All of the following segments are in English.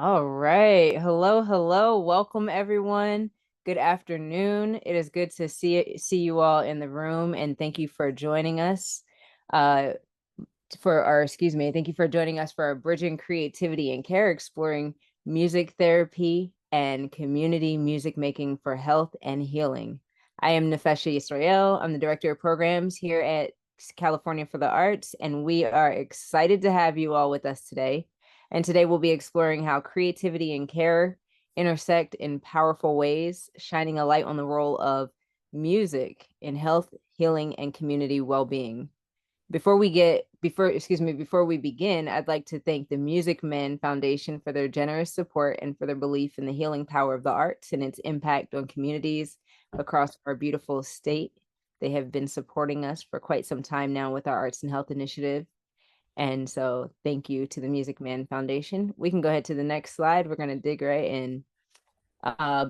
All right. Hello, hello. Welcome everyone. Good afternoon. It is good to see you all in the room, and thank you for joining us uh thank you for joining us for our Bridging Creativity and Care, exploring music therapy and community music making for health and healing. I am Nefesha Israel. I'm the Director of Programs here at California for the Arts, and we are excited to have you all with us today. And today we'll be exploring how creativity and care intersect in powerful ways, shining a light on the role of music in health, healing, and community well-being. Before we begin, I'd like to thank the Music Men Foundation for their generous support and for their belief in the healing power of the arts and its impact on communities across our beautiful state. They have been supporting us for quite some time now with our Arts and Health Initiative. And so thank you to the Music Man Foundation. We can go ahead to the next slide. We're going to dig right in.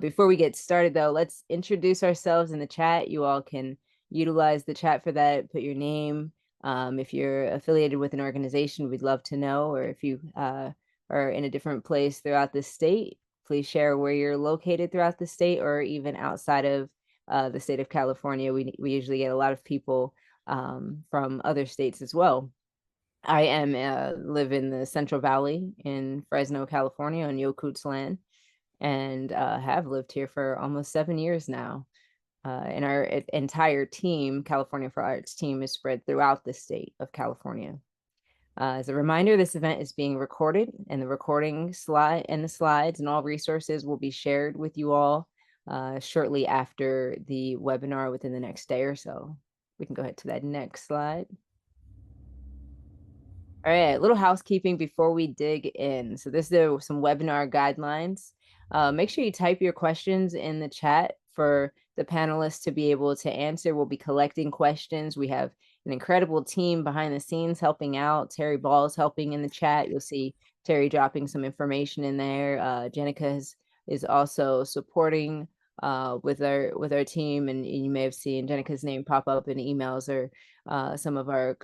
Before we get started, though, let's introduce ourselves in the chat. You all can utilize the chat for that. Put your name. If you're affiliated with an organization, we'd love to know. Or if you are in a different place throughout the state, please share where you're located throughout the state or even outside of the state of California. We usually get a lot of people from other states as well. I live in the Central Valley in Fresno, California, on Yokuts land, and have lived here for almost 7 years now. And our entire team, California for Arts team, is spread throughout the state of California. As a reminder, this event is being recorded, and the recording slide and the slides and all resources will be shared with you all shortly after the webinar within the next day or so. We can go ahead to that next slide. All right, a little housekeeping before we dig in. So this is some webinar guidelines. Make sure you type your questions in the chat for the panelists to be able to answer. We'll be collecting questions. We have an incredible team behind the scenes helping out. Terry Ball's helping in the chat. You'll see Terry dropping some information in there. Jenica is also supporting with our team, and you may have seen Jenica's name pop up in emails or some of our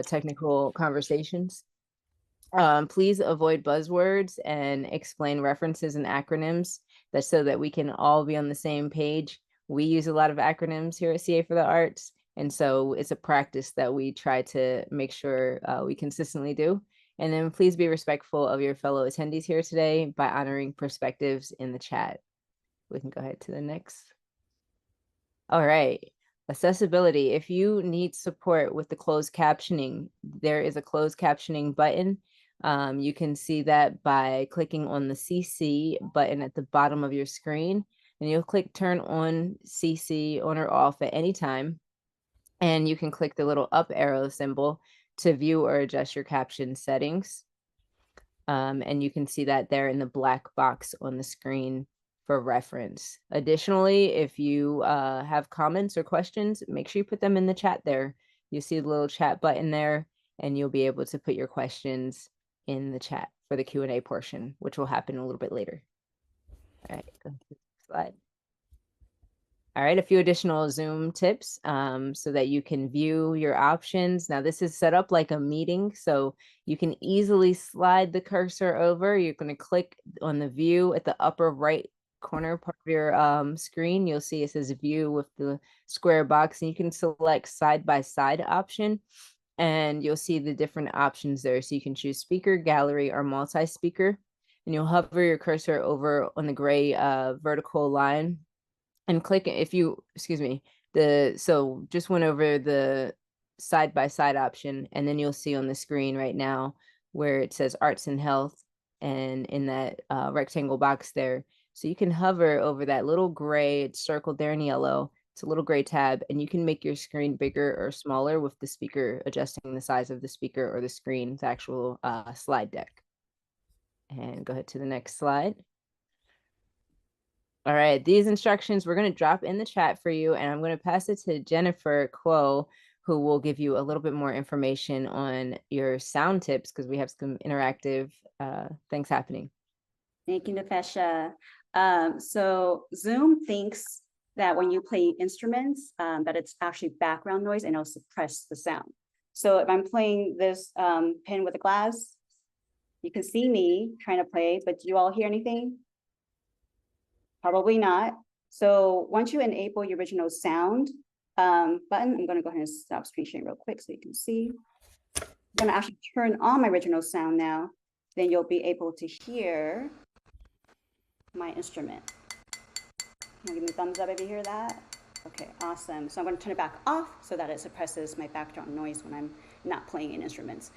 technical conversations. Please avoid buzzwords and explain references and acronyms so that we can all be on the same page. We use a lot of acronyms here at CA for the Arts, and so it's a practice that we try to make sure we consistently do. And then please be respectful of your fellow attendees here today by honoring perspectives in the chat. We can go ahead to the next. All right. Accessibility. If you need support with the closed captioning, there is a closed captioning button. You can see that by clicking on the CC button at the bottom of your screen, and you'll click turn on CC on or off at any time. And you can click the little up arrow symbol to view or adjust your caption settings. And you can see that there in the black box on the screen for reference. Additionally, if you have comments or questions, make sure you put them in the chat there. You see the little chat button there, and you'll be able to put your questions in the chat for the Q&A portion, which will happen a little bit later. All right, go to the slide. All right, a few additional Zoom tips so that you can view your options. Now, this is set up like a meeting, so you can easily slide the cursor over. You're going to click on the view at the upper right corner part of your screen. You'll see it says view with the square box, and you can select side-by-side option, and you'll see the different options there. So you can choose speaker, gallery, or multi-speaker, and you'll hover your cursor over on the gray vertical line and click so just went over the side-by-side option, and then you'll see on the screen right now where it says arts and health, and in that rectangle box there. So you can hover over that little gray, it's circled there in yellow. It's a little gray tab, and you can make your screen bigger or smaller with the speaker, adjusting the size of the speaker or the screen's actual slide deck. And go ahead to the next slide. All right, these instructions we're going to drop in the chat for you, and I'm going to pass it to Jennifer Kuo, who will give you a little bit more information on your sound tips, because we have some interactive things happening. Thank you, Nefesha. So Zoom thinks that when you play instruments, that it's actually background noise, and it'll suppress the sound. So if I'm playing this pin with a glass, You can see me trying to play, but do you all hear anything? Probably not. So once you enable your original sound button, I'm going to go ahead and stop screen sharing real quick so you can see. I'm going to actually turn on my original sound now. Then you'll be able to hear my instrument. Can you give me a thumbs up if you hear that? Okay, awesome. So I'm going to turn it back off so that it suppresses my background noise when I'm not playing in instruments.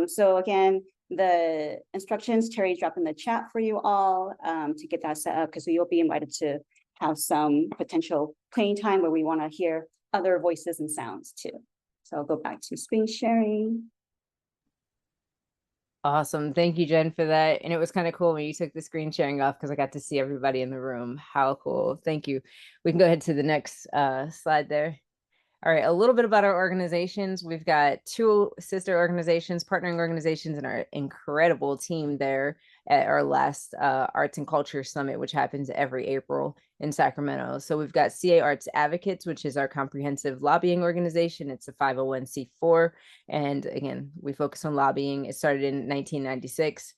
So again, the instructions Terry dropped in the chat for you all to get that set up, because you'll be invited to have some potential playing time where we want to hear other voices and sounds too. So I'll go back to screen sharing. Awesome. Thank you, Jen, for that. And it was kind of cool when you took the screen sharing off because I got to see everybody in the room. How cool. Thank you. We can go ahead to the next slide there. All right, a little bit about our organizations. We've got 2 sister organizations, partnering organizations, and our incredible team there at our last Arts and Culture Summit, which happens every April in Sacramento. So we've got CA Arts Advocates, which is our comprehensive lobbying organization. It's a 501c4. And again, we focus on lobbying. It started in 1996.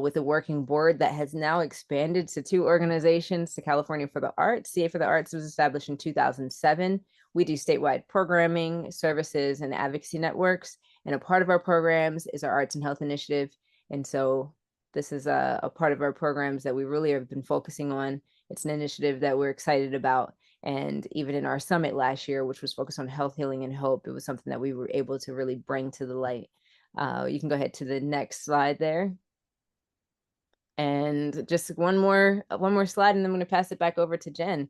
With a working board that has now expanded to 2 organizations, to California for the Arts. CA for the Arts was established in 2007. We do statewide programming, services, and advocacy networks. And a part of our programs is our Arts and Health Initiative. And so this is a part of our programs that we really have been focusing on. It's an initiative that we're excited about. And even in our summit last year, which was focused on health, healing, and hope, it was something that we were able to really bring to the light. You can go ahead to the next slide there. And just one more slide, and then I'm going to pass it back over to Jen.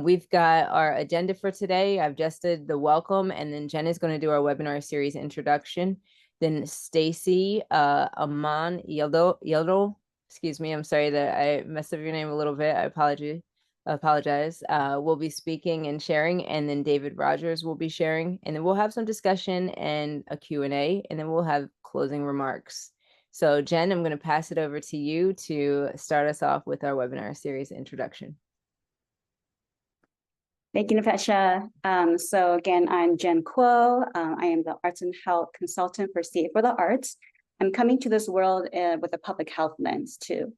We've got our agenda for today. I've just did the welcome, and then Jen is going to do our webinar series introduction. Then Stacie, Aamon, Yeldell, excuse me, I'm sorry that I messed up your name a little bit. I apologize. We'll be speaking and sharing, and then David Rogers will be sharing, and then we'll have some discussion and a Q&A, and then we'll have closing remarks. So Jen, I'm going to pass it over to you to start us off with our webinar series introduction. Thank you, Nefesha. So again, I'm Jen Kuo. I am the Arts and Health Consultant for CA for the Arts. I'm coming to this world with a public health lens too.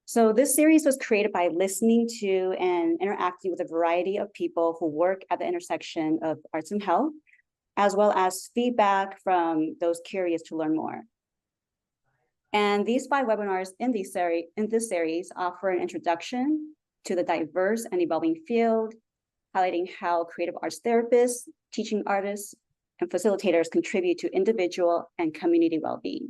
So this series was created by listening to and interacting with a variety of people who work at the intersection of arts and health, as well as feedback from those curious to learn more. And these 5 webinars in this series offer an introduction to the diverse and evolving field, highlighting how creative arts therapists, teaching artists, and facilitators contribute to individual and community well-being.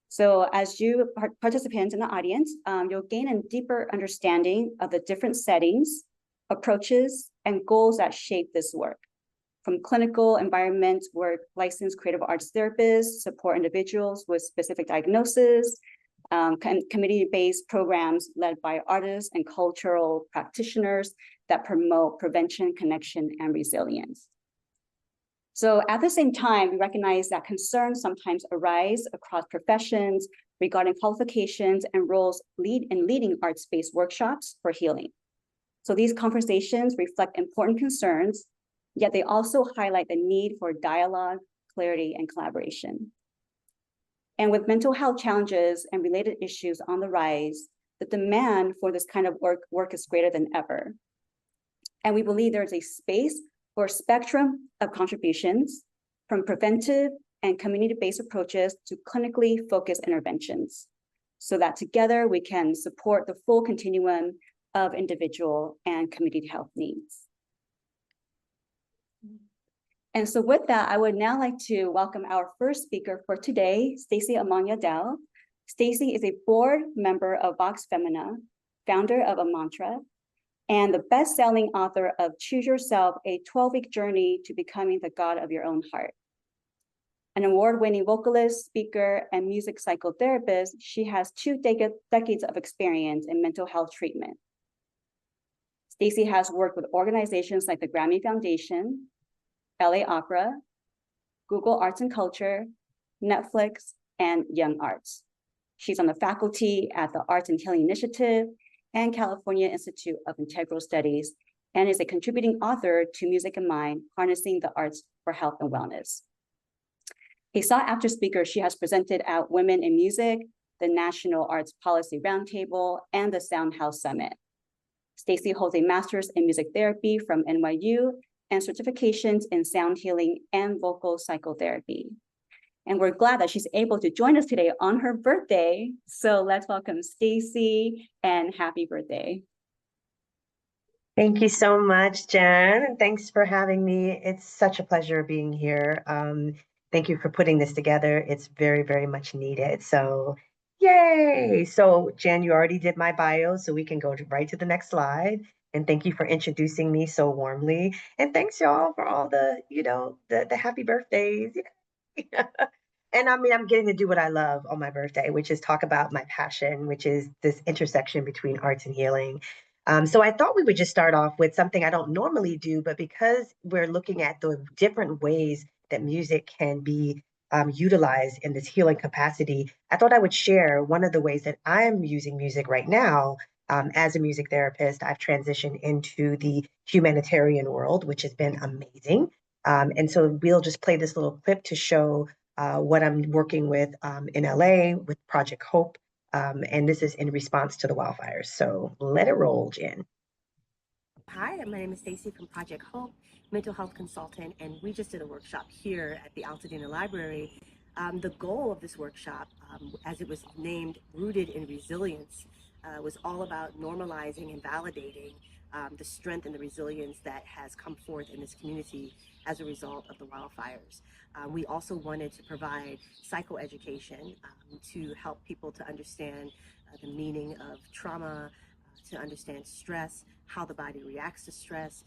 So as you participants in the audience, you'll gain a deeper understanding of the different settings, approaches, and goals that shape this work. From clinical environments where licensed creative arts therapists support individuals with specific diagnoses, community-based programs led by artists and cultural practitioners that promote prevention, connection, and resilience. So at the same time, we recognize that concerns sometimes arise across professions regarding qualifications and roles in leading arts-based workshops for healing. So these conversations reflect important concerns, yet they also highlight the need for dialogue, clarity, and collaboration. And with mental health challenges and related issues on the rise, the demand for this kind of work is greater than ever. And we believe there's a space for a spectrum of contributions, from preventive and community-based approaches to clinically focused interventions, so that together we can support the full continuum of individual and community health needs. And so with that, I would now like to welcome our first speaker for today, Stacie Yeldell. Stacie is a board member of Vox Femina, founder of Amöntra, and the best-selling author of Choose Yourself, a 12-week journey to becoming the God of your own heart. An award-winning vocalist, speaker, and music psychotherapist, she has 2 decades of experience in mental health treatment. Stacie has worked with organizations like the Grammy Foundation, LA Opera, Google Arts and Culture, Netflix, and Young Arts. She's on the faculty at the Arts and Healing Initiative and California Institute of Integral Studies, and is a contributing author to Music in Mind, Harnessing the Arts for Health and Wellness. A sought-after speaker, she has presented at Women in Music, the National Arts Policy Roundtable, and the Sound House Summit. Stacie holds a master's in music therapy from NYU and certifications in sound healing and vocal psychotherapy. And we're glad that she's able to join us today on her birthday. So let's welcome Stacie, and happy birthday. Thank you so much, Jen, and thanks for having me. It's such a pleasure being here. Thank you for putting this together. It's very, very much needed. So, yay! So, Jen, you already did my bio, so we can go right to the next slide. And thank you for introducing me so warmly. And thanks, y'all, for all the happy birthdays. And I mean, I'm getting to do what I love on my birthday, which is talk about my passion, which is this intersection between arts and healing. So I thought we would just start off with something I don't normally do, but because we're looking at the different ways that music can be utilized in this healing capacity, I thought I would share one of the ways that I'm using music right now. As a music therapist, I've transitioned into the humanitarian world, which has been amazing. And so we'll just play this little clip to show what I'm working with in LA with Project Hope. And this is in response to the wildfires. So let it roll, Jen. Hi, my name is Stacie from Project Hope, mental health consultant, and we just did a workshop here at the Altadena Library. The goal of this workshop, as it was named Rooted in Resilience, was all about normalizing and validating the strength and the resilience that has come forth in this community as a result of the wildfires. We also wanted to provide psychoeducation to help people to understand the meaning of trauma, to understand stress, how the body reacts to stress.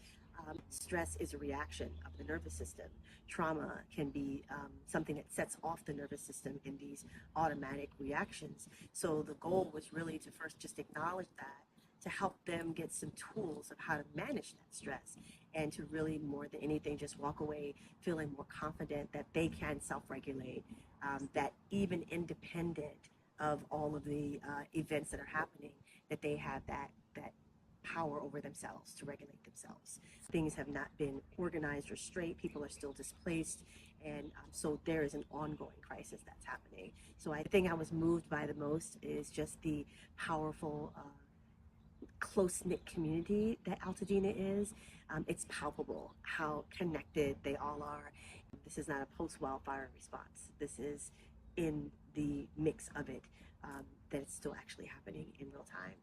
Stress is a reaction of the nervous system. Trauma can be something that sets off the nervous system in these automatic reactions. So the goal was really to first just acknowledge that, to help them get some tools of how to manage that stress, and to really, more than anything, just walk away feeling more confident that they can self-regulate, that even independent of all of the events that are happening, that they have that power over themselves to regulate themselves. Things have not been organized or straight. People are still displaced. And so there is an ongoing crisis that's happening. So I think I was moved by the most is just the powerful, close-knit community that Altadena is. It's palpable how connected they all are. This is not a post-wildfire response. This is in the mix of it, that it's still actually happening in real time.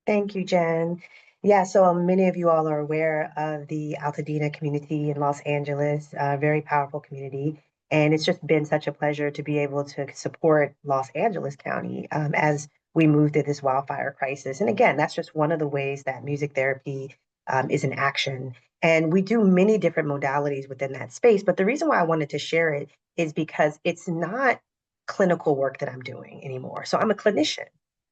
Thank you, Jen. Yeah, so many of you all are aware of the Altadena community in Los Angeles, a very powerful community. And it's just been such a pleasure to be able to support Los Angeles County as we move through this wildfire crisis. And again, that's just one of the ways that music therapy is in action. And we do many different modalities within that space. But the reason why I wanted to share it is because it's not clinical work that I'm doing anymore. So I'm a clinician.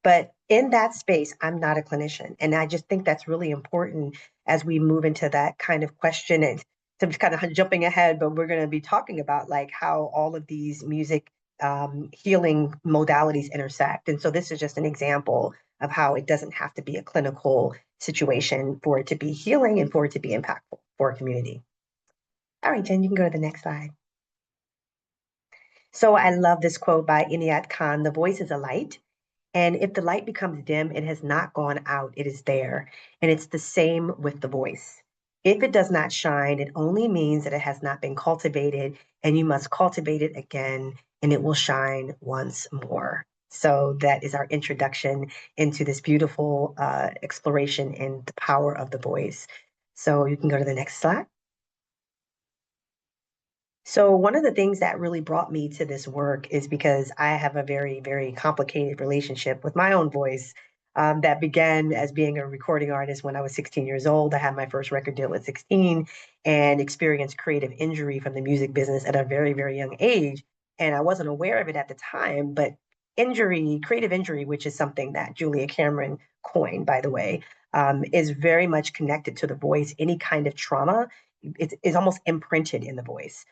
But in that space, I'm not a clinician. And I just think that's really important as we move into that kind of question. And so I'm just kind of jumping ahead, but we're going to be talking about like how all of these music healing modalities intersect. And so this is just an example of how it doesn't have to be a clinical situation for it to be healing and for it to be impactful for a community. All right, Jen, you can go to the next slide. So I love this quote by Inayat Khan: "The voice is a light. And if the light becomes dim, it has not gone out, it is there. And it's the same with the voice. If it does not shine, it only means that it has not been cultivated, and you must cultivate it again, and it will shine once more." So that is our introduction into this beautiful exploration in the power of the voice. So you can go to the next slide. So one of the things that really brought me to this work is because I have a very, very complicated relationship with my own voice that began as being a recording artist when I was 16 years old. I had my first record deal at 16 and experienced creative injury from the music business at a very, very young age. And I wasn't aware of it at the time, but injury, creative injury, which is something that Julia Cameron coined, by the way, is very much connected to the voice. Any kind of trauma is almost imprinted in the voice.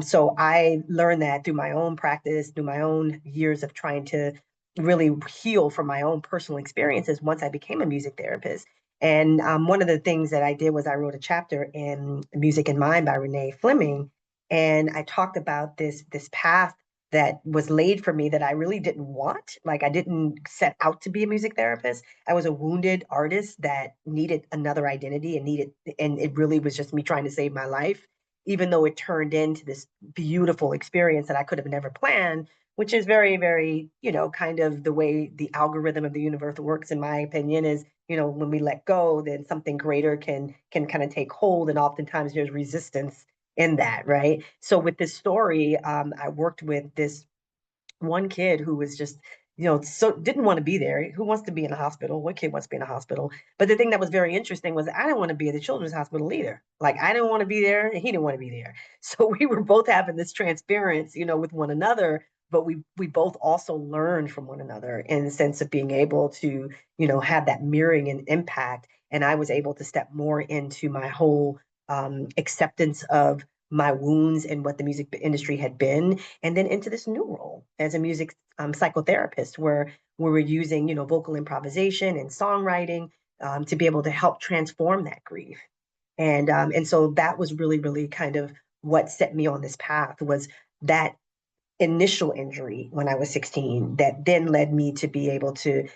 So I learned that through my own practice, through my own years of trying to really heal from my own personal experiences once I became a music therapist. And one of the things that I did was I wrote a chapter in Music and Mind by Renee Fleming. And I talked about this path that was laid for me that I really didn't want. Like, I didn't set out to be a music therapist. I was a wounded artist that needed another identity and it really was just me trying to save my life, even though it turned into this beautiful experience that I could have never planned, which is very, very, kind of the way the algorithm of the universe works, in my opinion, is, when we let go, then something greater can kind of take hold. And oftentimes there's resistance in that, right? So with this story, I worked with this one kid who was just, so didn't want to be there. Who wants to be in a hospital? What kid wants to be in a hospital? But the thing that was very interesting was I didn't want to be at the children's hospital either. Like, I didn't want to be there and he didn't want to be there. So we were both having this transparency, with one another, but we both also learned from one another in the sense of being able to, have that mirroring and impact. And I was able to step more into my whole acceptance of my wounds and what the music industry had been, and then into this new role as a music psychotherapist, where we're using, vocal improvisation and songwriting to be able to help transform that grief. And so that was really, really kind of what set me on this path, was that initial injury when I was 16 that then led me to be able to,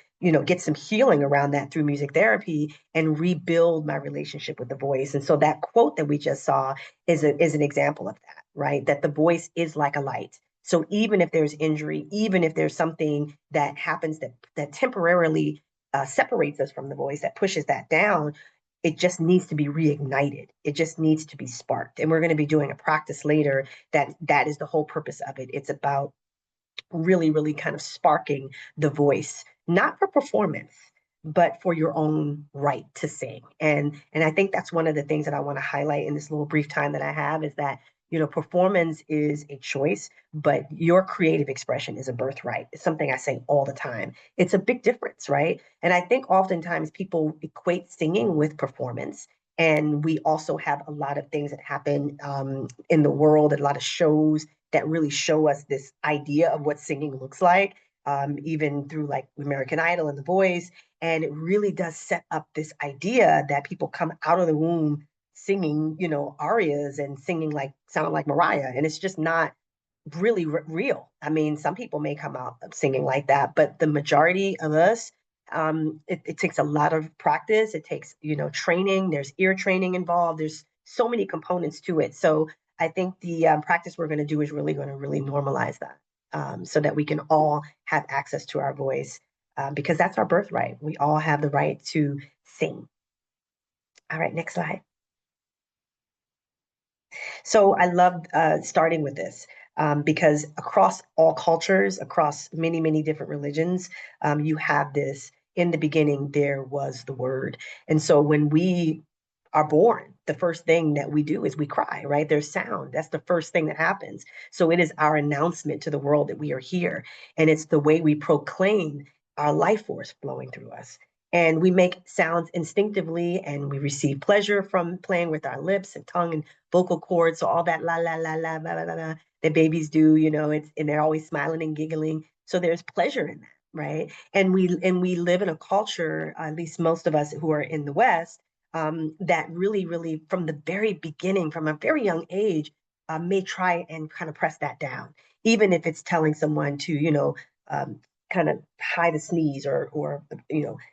get some healing around that through music therapy and rebuild my relationship with the voice. And so that quote that we just saw is an example of that, right? That the voice is like a light. So even if there's injury, even if there's something that happens that temporarily separates us from the voice, that pushes that down, it just needs to be reignited. It just needs to be sparked. And we're going to be doing a practice later that is the whole purpose of it. It's about really, really kind of sparking the voice, not for performance, but for your own right to sing. And I think that's one of the things that I want to highlight in this little brief time that I have, is that, performance is a choice, but your creative expression is a birthright. It's something I say all the time. It's a big difference, right? And I think oftentimes people equate singing with performance. And we also have a lot of things that happen in the world, a lot of shows that really show us this idea of what singing looks like, even through like American Idol and The Voice. And it really does set up this idea that people come out of the womb singing, arias and singing like, sounding like Mariah. And it's just not really real. I mean, some people may come out singing like that, but the majority of us, it takes a lot of practice. It takes, training. There's ear training involved. There's so many components to it. So I think the practice we're going to do is really going to really normalize that, so that we can all have access to our voice, because that's our birthright. We all have the right to sing. All right, next slide. So I love starting with this, because across all cultures, across many, many different religions, you have this: in the beginning, there was the word. And so when we are born, the first thing that we do is we cry, right? There's sound. That's the first thing that happens. So it is our announcement to the world that we are here. And it's the way we proclaim our life force flowing through us. And we make sounds instinctively, and we receive pleasure from playing with our lips and tongue and vocal cords. So all that la la la la la la la that babies do, and they're always smiling and giggling. So there's pleasure in that, right? And we live in a culture, at least most of us who are in the West, that really, really, from the very beginning, from a very young age, may try and kind of press that down, even if it's telling someone to, kind of hide a sneeze or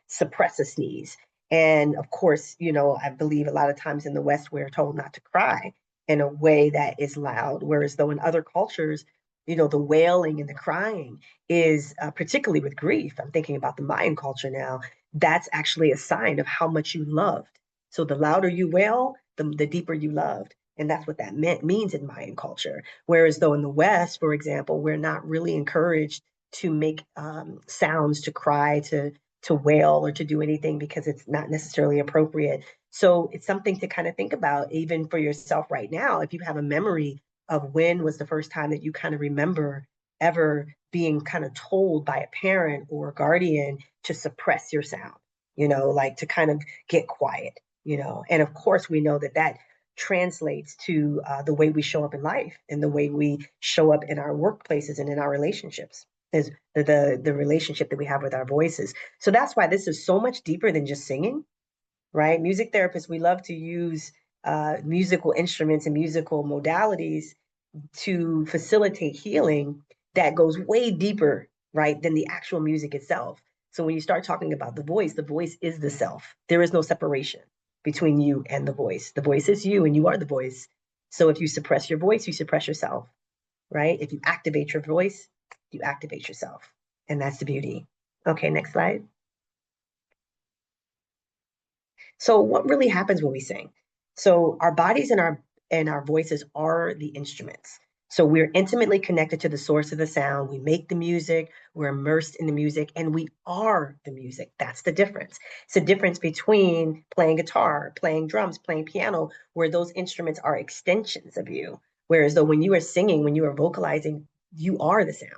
suppress a sneeze. And of course, I believe a lot of times in the West, we're told not to cry in a way that is loud, whereas though in other cultures, the wailing and the crying is, particularly with grief. I'm thinking about the Mayan culture now. That's actually a sign of how much you loved. So the louder you wail, the deeper you loved. And that's what that means in Mayan culture. Whereas though in the West, for example, we're not really encouraged to make sounds, to cry, to wail, or to do anything, because it's not necessarily appropriate. So it's something to kind of think about, even for yourself right now. If you have a memory of when was the first time that you kind of remember ever being kind of told by a parent or a guardian to suppress your sound, like to kind of get quiet, and of course we know that translates to the way we show up in life and the way we show up in our workplaces and in our relationships, is the relationship that we have with our voices. So that's why this is so much deeper than just singing. right? Music therapists, we love to use musical instruments and musical modalities to facilitate healing that goes way deeper, right, than the actual music itself. So when you start talking about the voice is the self. There is no separation between you and the voice. The voice is you and you are the voice. So if you suppress your voice, you suppress yourself, right? If you activate your voice, you activate yourself. And that's the beauty. Okay, next slide. So what really happens when we sing? So our bodies and our voices are the instruments. So we're intimately connected to the source of the sound. We make the music, we're immersed in the music, and we are the music. That's the difference. It's the difference between playing guitar, playing drums, playing piano, where those instruments are extensions of you. Whereas though when you are singing, when you are vocalizing, you are the sound.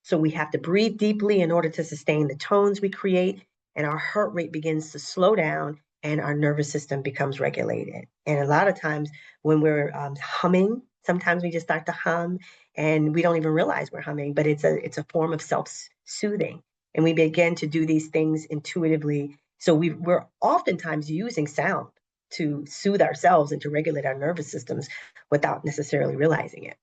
So we have to breathe deeply in order to sustain the tones we create, and our heart rate begins to slow down and our nervous system becomes regulated. And a lot of times when we're humming, sometimes we just start to hum and we don't even realize we're humming, but it's a form of self-soothing. And we begin to do these things intuitively. So we're oftentimes using sound to soothe ourselves and to regulate our nervous systems without necessarily realizing it.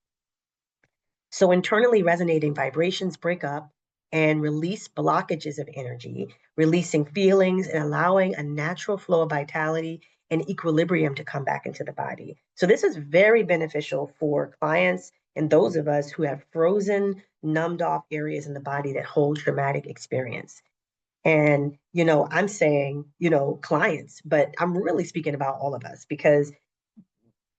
So internally resonating vibrations break up and release blockages of energy, releasing feelings and allowing a natural flow of vitality and equilibrium to come back into the body. So this is very beneficial for clients and those of us who have frozen, numbed off areas in the body that hold traumatic experience. And, I'm saying, clients, but I'm really speaking about all of us because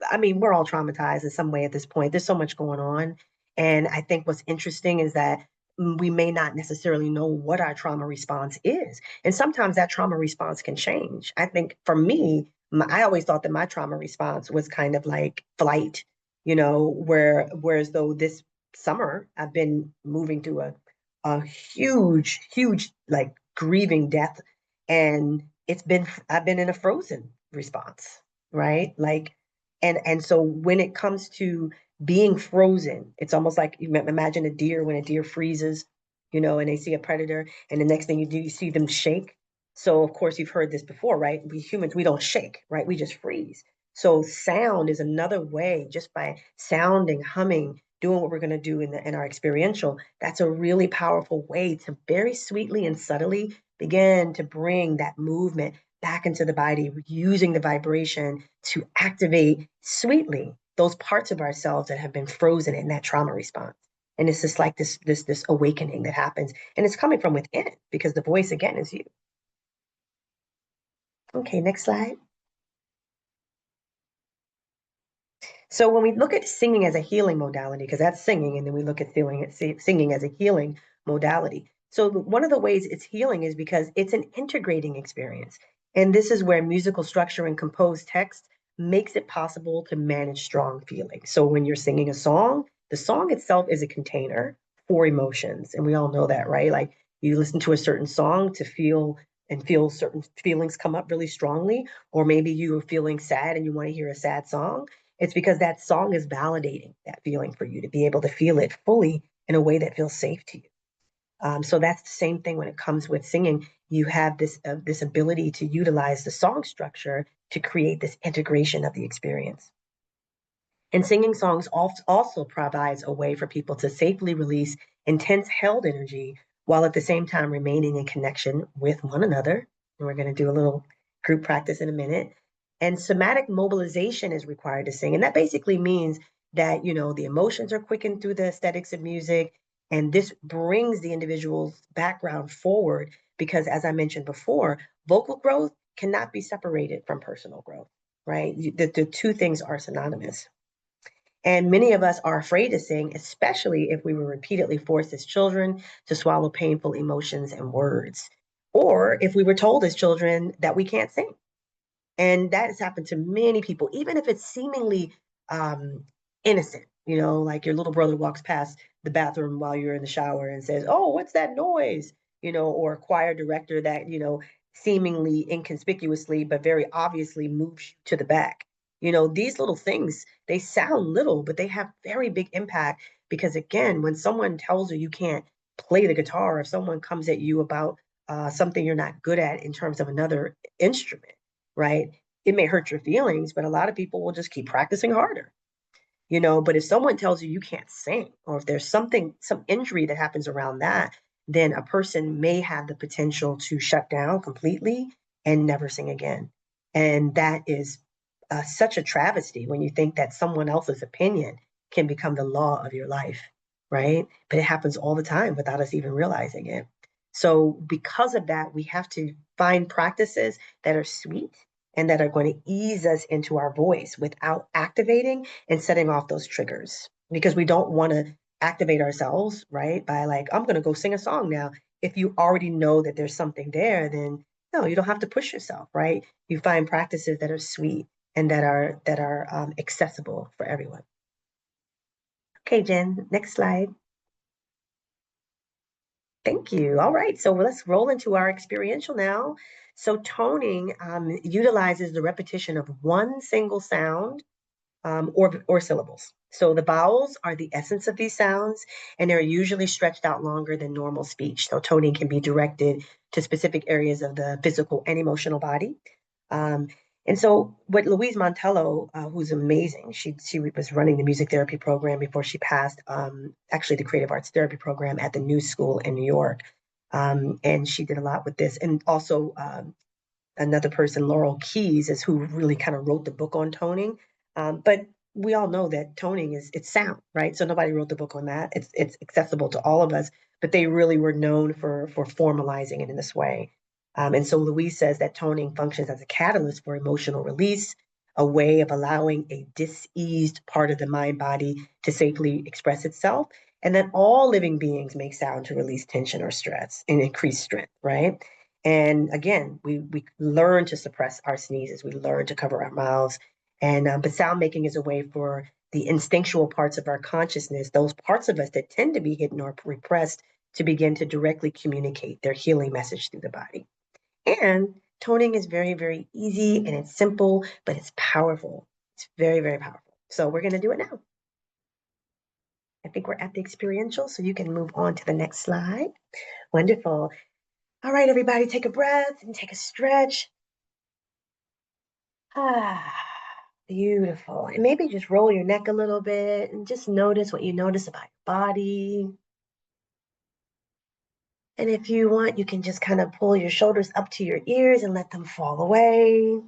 I mean, we're all traumatized in some way at this point. There's so much going on. And I think what's interesting is that we may not necessarily know what our trauma response is. And sometimes that trauma response can change. I think for me, I always thought that my trauma response was kind of like flight, whereas though this summer I've been moving through a huge, huge like grieving death. And I've been in a frozen response, right? Like and so when it comes to being frozen, it's almost like you imagine a deer when a deer freezes, and they see a predator, and the next thing you do, you see them shake. So of course you've heard this before, right? We humans, we don't shake, right? We just freeze. So sound is another way, just by sounding, humming, doing what we're going to do in our experiential. That's a really powerful way to very sweetly and subtly begin to bring that movement back into the body, using the vibration to activate sweetly those parts of ourselves that have been frozen in that trauma response. And it's just like this awakening that happens, and it's coming from within because the voice again is you. Okay, next slide. So when we look at singing as a healing modality, because that's singing, and then we look at singing as a healing modality. So one of the ways it's healing is because it's an integrating experience. And this is where musical structure and composed text makes it possible to manage strong feelings. So when you're singing a song, the song itself is a container for emotions. And we all know that, right? Like you listen to a certain song to feel certain feelings come up really strongly, or maybe you are feeling sad and you want to hear a sad song. It's because that song is validating that feeling for you to be able to feel it fully in a way that feels safe to you. So that's the same thing when it comes with singing. You have this ability to utilize the song structure to create this integration of the experience. And singing songs also provides a way for people to safely release intense held energy while at the same time remaining in connection with one another. And we're going to do a little group practice in a minute. And somatic mobilization is required to sing. And that basically means that, the emotions are quickened through the aesthetics of music. And this brings the individual's background forward because, as I mentioned before, vocal growth cannot be separated from personal growth, right? The two things are synonymous. And many of us are afraid to sing, especially if we were repeatedly forced as children to swallow painful emotions and words, or if we were told as children that we can't sing. And that has happened to many people, even if it's seemingly innocent, like your little brother walks past the bathroom while you're in the shower and says, "Oh, what's that noise?" Or a choir director that, seemingly inconspicuously, but very obviously moves you to the back. These little things, they sound little, but they have very big impact because, again, when someone tells you you can't play the guitar, if someone comes at you about something you're not good at in terms of another instrument, right? It may hurt your feelings, but a lot of people will just keep practicing harder. But if someone tells you you can't sing, or if there's some injury that happens around that, then a person may have the potential to shut down completely and never sing again. And that is such a travesty when you think that someone else's opinion can become the law of your life, right? But it happens all the time without us even realizing it. So because of that, we have to find practices that are sweet and that are going to ease us into our voice without activating and setting off those triggers, because we don't want to activate ourselves, right? By like, I'm going to go sing a song now. If you already know that there's something there, then no, you don't have to push yourself, right? You find practices that are sweet and that are accessible for everyone. Okay, Jen, next slide. Thank you. All right, so let's roll into our experiential now. So toning utilizes the repetition of one single sound or syllables. So the vowels are the essence of these sounds, and they're usually stretched out longer than normal speech. So toning can be directed to specific areas of the physical and emotional body. And so what Louise Montello, who's amazing, she was running the music therapy program before she passed, actually the creative arts therapy program at the New School in New York. And she did a lot with this. And also another person, Laurel Keyes, is who really kind of wrote the book on toning. But we all know that toning it's sound, right? So nobody wrote the book on that. It's accessible to all of us, but they really were known for formalizing it in this way. And so Louise says that toning functions as a catalyst for emotional release, a way of allowing a diseased part of the mind body to safely express itself. And that all living beings make sound to release tension or stress and increase strength, right? And again, we learn to suppress our sneezes. We learn to cover our mouths. And but sound making is a way for the instinctual parts of our consciousness, those parts of us that tend to be hidden or repressed, to begin to directly communicate their healing message through the body. And toning is very, very easy and it's simple, but it's powerful. It's very, very powerful. So we're going to do it now. I think we're at the experiential, so you can move on to the next slide. Wonderful. All right, everybody, take a breath and take a stretch. Ah, beautiful. And maybe just roll your neck a little bit and just notice what you notice about your body. And if you want, you can just kind of pull your shoulders up to your ears and let them fall away.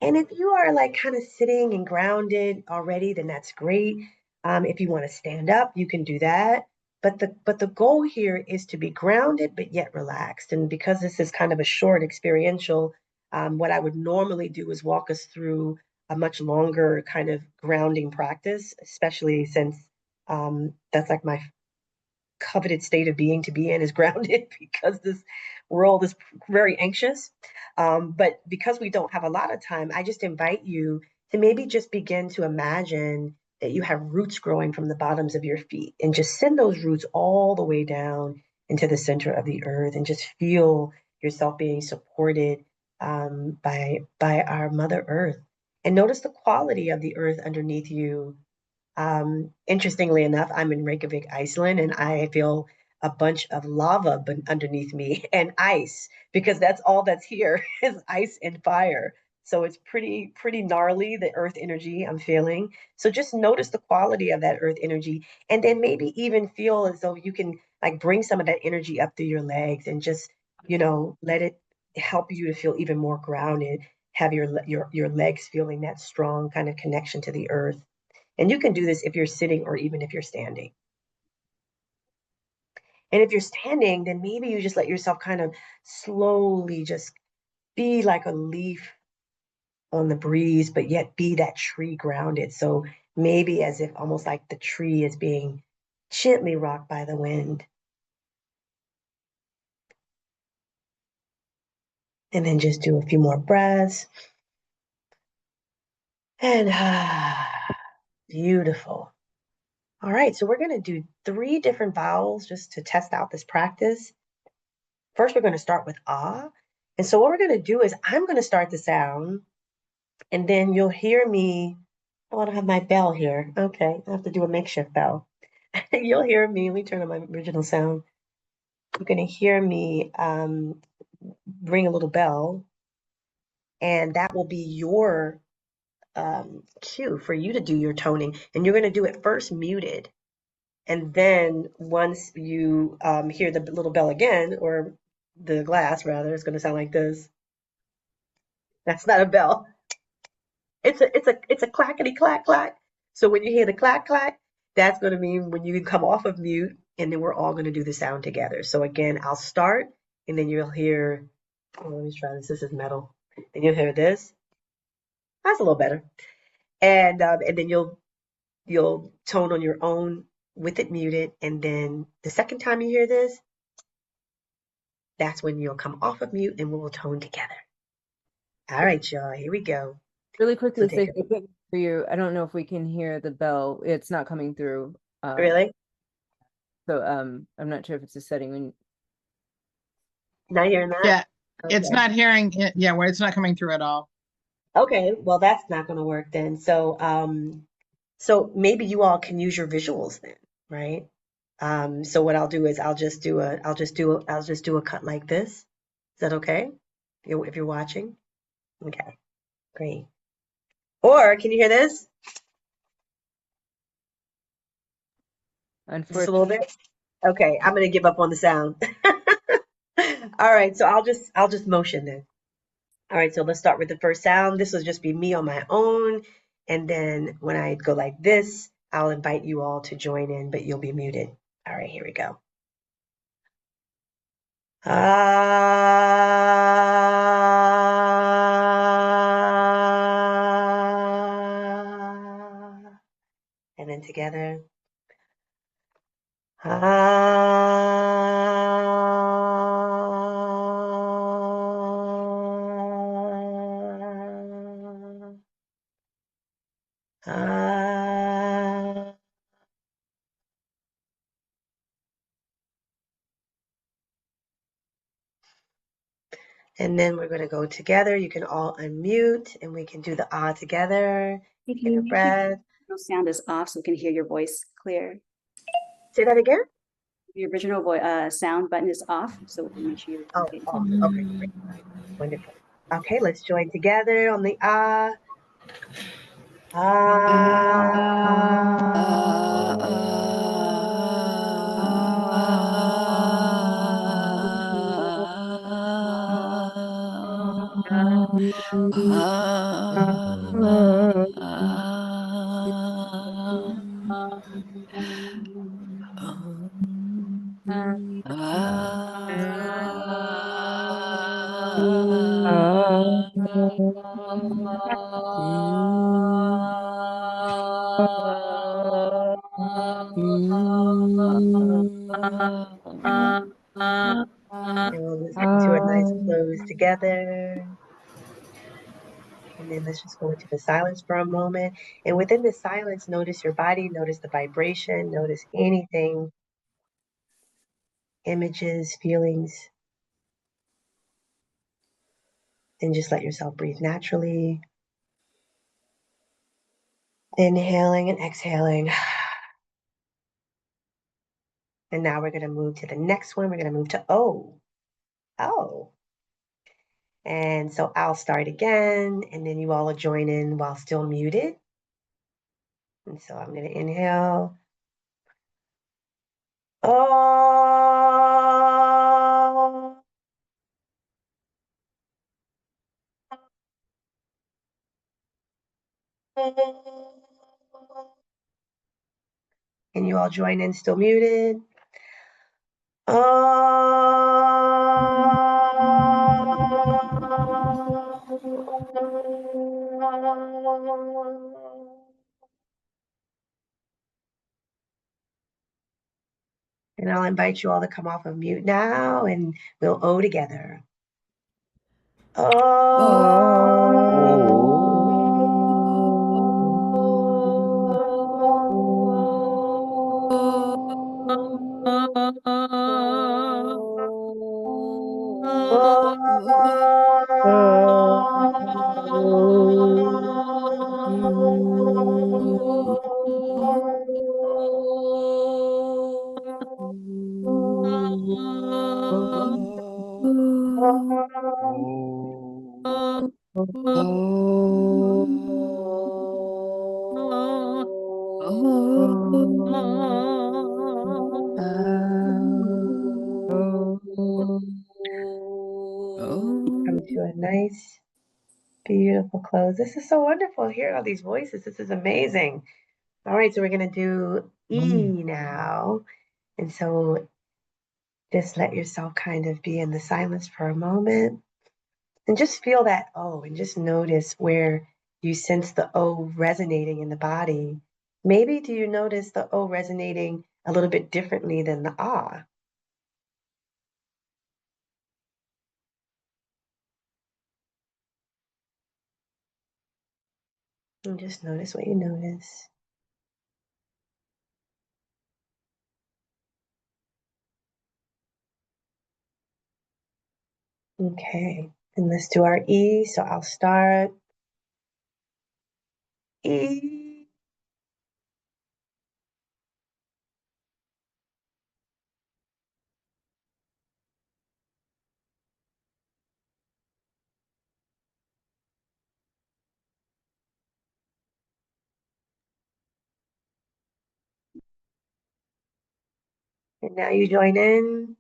And if you are like kind of sitting and grounded already, then that's great. If you want to stand up, you can do that. But the goal here is to be grounded, but yet relaxed. And because this is kind of a short experiential, what I would normally do is walk us through a much longer kind of grounding practice, especially since that's like my coveted state of being to be in is grounded because this world is very anxious. But because we don't have a lot of time, I just invite you to maybe just begin to imagine that you have roots growing from the bottoms of your feet and just send those roots all the way down into the center of the earth and just feel yourself being supported by our Mother Earth. And notice the quality of the earth underneath you. Interestingly enough, I'm in Reykjavik, Iceland, and I feel a bunch of lava underneath me and ice, because that's all that's here is ice and fire. So it's pretty gnarly, the earth energy I'm feeling. So just notice the quality of that earth energy, and then maybe even feel as though you can like bring some of that energy up through your legs and just, let it help you to feel even more grounded, have your legs feeling that strong kind of connection to the earth. And you can do this if you're sitting or even if you're standing. And if you're standing, then maybe you just let yourself kind of slowly just be like a leaf on the breeze, but yet be that tree grounded. So maybe as if almost like the tree is being gently rocked by the wind. And then just do a few more breaths. And beautiful. All right, so we're going to do 3 different vowels just to test out this practice. First, we're going to start with ah. And so what we're going to do is I'm going to start the sound, and then you'll hear me. Oh, I don't have my bell here. Okay, I have to do a makeshift bell. You'll hear me. Let me turn on my original sound. You're going to hear me ring a little bell. And that will be your cue for you to do your toning. And you're going to do it first muted. And then once you hear the little bell again, or the glass rather, it's going to sound like this. That's not a bell. It's a clackety clack clack. So when you hear the clack clack, that's going to mean when you come off of mute, and then we're all going to do the sound together. So again, I'll start, and then you'll hear. Oh, let me try this. This is metal. Then you'll hear this. That's a little better. And then you'll tone on your own with it muted, and then the second time you hear this, that's when you'll come off of mute, and we will tone together. All right, y'all. Here we go. Really quickly, So take Stacie, for you, I don't know if we can hear the bell. It's not coming through. Really? So I'm not sure if it's a setting when. Not hearing that? Yeah, it's Okay. not hearing it. Yeah, well, it's not coming through at all. Okay, well, that's not going to work then. So maybe you all can use your visuals then, right? So what I'll do is I'll just do a cut like this. Is that okay? If you're watching? Okay, great. Or can you hear this? Just a little bit? Okay, I'm gonna give up on the sound. All right, so I'll just motion then. All right, so let's start with the first sound. This will just be me on my own. And then when I go like this, I'll invite you all to join in, but you'll be muted. All right, here we go. Ah. And then together. Ah. Ah. And then we're going to go together. You can all unmute and we can do the ah together. If Get you a make sure breath. no sound is off so we can hear your voice clear. Say that again. The original voice sound button is off, so we can make sure you're Oh, getting off. Okay, great. Wonderful. Okay, let's join together on the ah. And we'll listen to a nice close together. And then let's just go into the silence for a moment. And within the silence, notice your body, notice the vibration, notice anything, images, feelings. And just let yourself breathe naturally. Inhaling and exhaling. And now we're going to move to the next one. We're going to move to O. O. And so I'll start again, and then you all will join in while still muted. And so I'm going to inhale. Oh. And you all join in still muted. And I'll invite you all to come off of mute now, and we'll O together. Come to a nice, beautiful close. This is so wonderful. Hear all these voices. This is amazing. All right, so we're going to do E now. And so just let yourself kind of be in the silence for a moment and just feel that O and just notice where you sense the O resonating in the body. Maybe do you notice the O resonating a little bit differently than the ah? And just notice what you notice. Okay, and let's do our E. So I'll start E. And now you join in.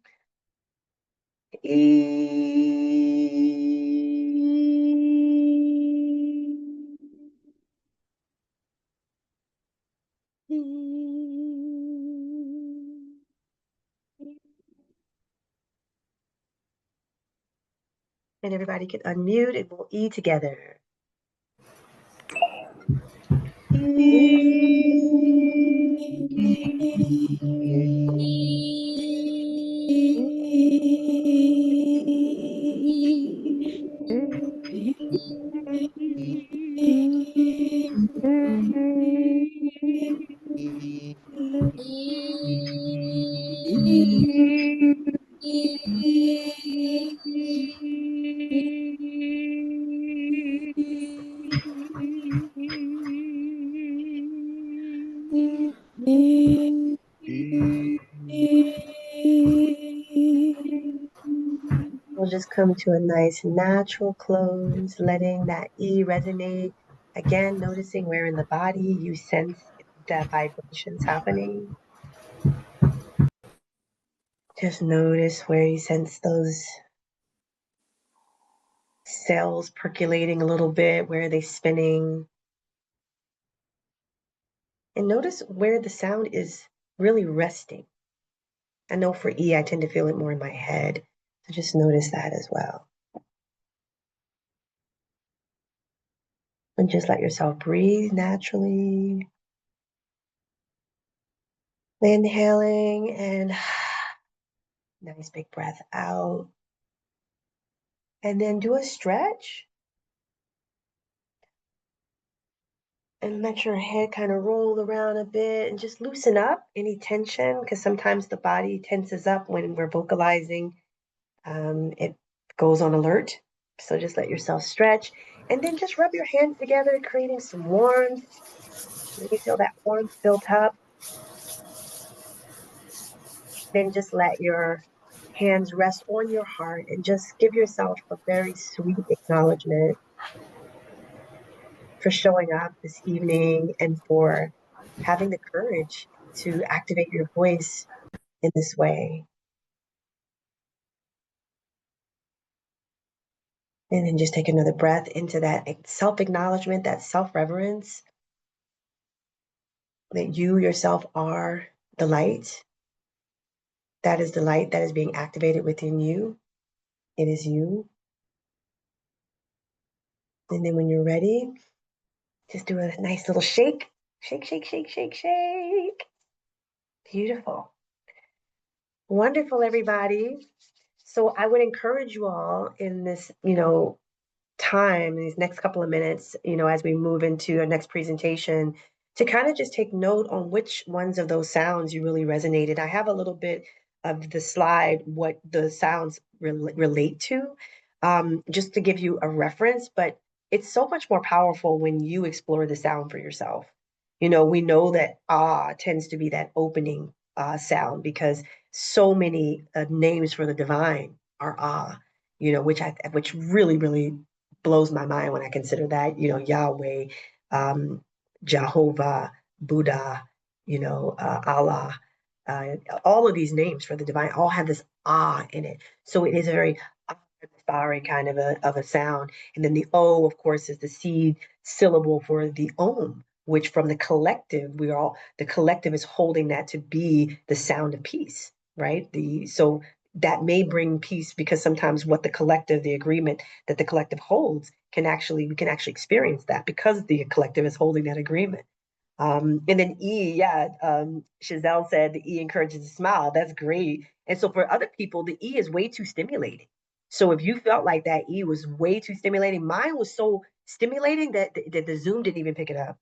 And everybody can unmute and we'll E together. We'll just come to a nice natural close, letting that E resonate. Again, noticing where in the body you sense that vibrations happening. Just notice where you sense those cells percolating a little bit, where are they spinning? And notice where the sound is really resting. I know for E, I tend to feel it more in my head. So just notice that as well. And just let yourself breathe naturally. Inhaling and nice big breath out. And then do a stretch. And let your head kind of roll around a bit and just loosen up any tension, because sometimes the body tenses up when we're vocalizing. It goes on alert. So just let yourself stretch. And then just rub your hands together, creating some warmth. When you feel that warmth built up, then just let your hands rest on your heart and just give yourself a very sweet acknowledgement for showing up this evening and for having the courage to activate your voice in this way. And then just take another breath into that self-acknowledgement, that self-reverence, that you yourself are the light. That is the light that is being activated within you. It is you. And then when you're ready, just do a nice little shake. Shake, shake, shake, shake, shake. Beautiful. Wonderful, everybody. So I would encourage you all in this, time, these next couple of minutes, as we move into our next presentation, to kind of just take note on which ones of those sounds you really resonated. I have a little bit of the slide, what the sounds relate to, just to give you a reference, but it's so much more powerful when you explore the sound for yourself. We know that ah tends to be that opening sound, because so many names for the divine are ah, which really, really blows my mind when I consider that, Yahweh, um, Jehovah, Buddha, Allah, all of these names for the divine all have this ah in it. So it is a very inspiring kind of a sound. And then the O, of course, is the seed syllable for the Om, which from the collective, the collective is holding that to be the sound of peace, right? So that may bring peace because sometimes what the agreement that the collective holds we can actually experience that because the collective is holding that agreement. And then E, yeah, Chazelle said the E encourages a smile. That's great. And so for other people, the E is way too stimulating. So if you felt like that E was way too stimulating, mine was so stimulating that the Zoom didn't even pick it up.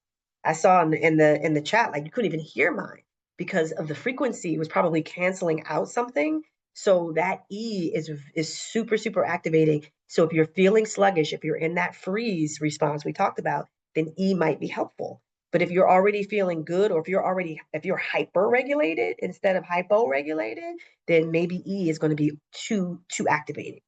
I saw in the chat, like you couldn't even hear mine because of the frequency was probably canceling out something. So that E is super, super activating. So if you're feeling sluggish, if you're in that freeze response we talked about, then E might be helpful. But if you're already feeling good, or if you're hyper regulated instead of hypo regulated, then maybe E is going to be too activated.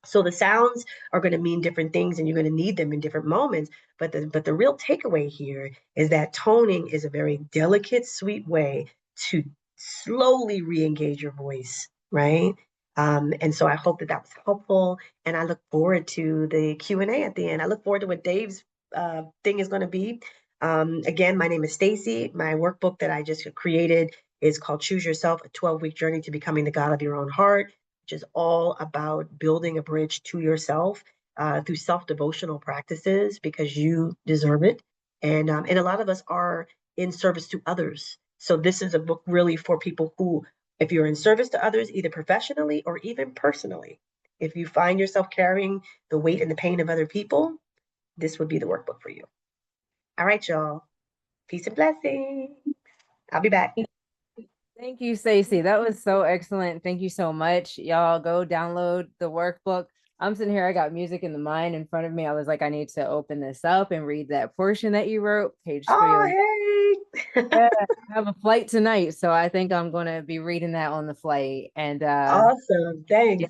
So the sounds are going to mean different things, and you're going to need them in different moments. But the real takeaway here is that toning is a very delicate, sweet way to slowly re-engage your voice, right? And so I hope that was helpful, and I look forward to the Q&A at the end. I look forward to what Dave's thing is going to be. Again, my name is Stacie. My workbook that I just created is called Choose Yourself, a 12-week journey to becoming the God of your own heart, which is all about building a bridge to yourself through self-devotional practices because you deserve it. And a lot of us are in service to others. So this is a book really for people who, if you're in service to others, either professionally or even personally, if you find yourself carrying the weight and the pain of other people, this would be the workbook for you. All right, y'all. Peace and blessings. I'll be back. Thank you, Stacie. That was so excellent. Thank you so much. Y'all go download the workbook. I'm sitting here, I got music in the mind in front of me. I was like, I need to open this up and read that portion that you wrote, page 3. Oh, hey. Yeah, I have a flight tonight, so I think I'm going to be reading that on the flight. And Awesome. Thanks. yeah.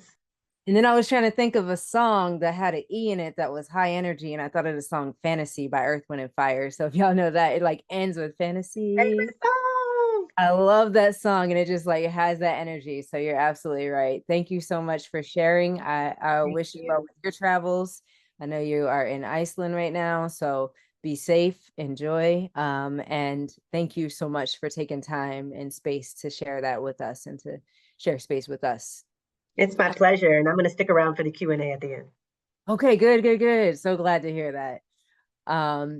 And then I was trying to think of a song that had an E in it that was high energy, and I thought of the song Fantasy by Earth, Wind and Fire. So if y'all know that, it like ends with fantasy. Favorite song. I love that song, and it just like it has that energy. So you're absolutely right. Thank you so much for sharing. I Thank wish you you. well with your travels. I know you are in Iceland right now, so be safe, enjoy. And thank you so much for taking time and space to share that with us and to share space with us. It's my pleasure, and I'm going to stick around for the Q&A at the end. Okay, good. So glad to hear that.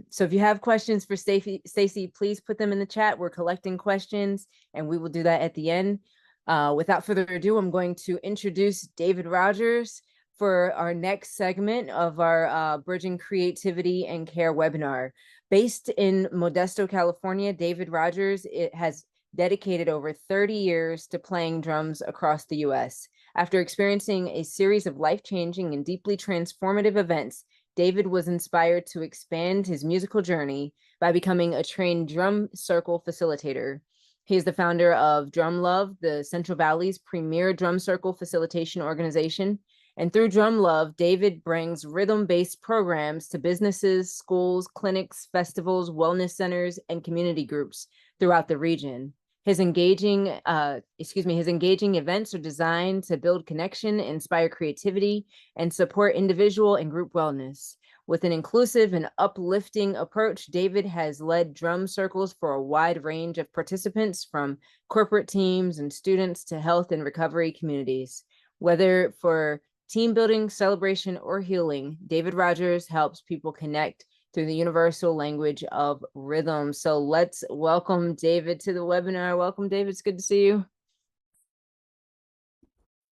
So if you have questions for Stacie, please put them in the chat. We're collecting questions and we will do that at the end. Without further ado, I'm going to introduce David Rogers for our next segment of our Bridging Creativity and Care webinar. Based in Modesto, California, David Rogers has dedicated over 30 years to playing drums across the US. After experiencing a series of life-changing and deeply transformative events, David was inspired to expand his musical journey by becoming a trained drum circle facilitator. He is the founder of Drum Love, the Central Valley's premier drum circle facilitation organization. And through Drum Love, David brings rhythm-based programs to businesses, schools, clinics, festivals, wellness centers, and community groups throughout the region. His engaging events are designed to build connection, inspire creativity, and support individual and group wellness. With an inclusive and uplifting approach, David has led drum circles for a wide range of participants, from corporate teams and students to health and recovery communities. Whether for team building, celebration, or healing, David Rogers helps people connect through the universal language of rhythm. So let's welcome David to the webinar. Welcome, David. It's good to see you.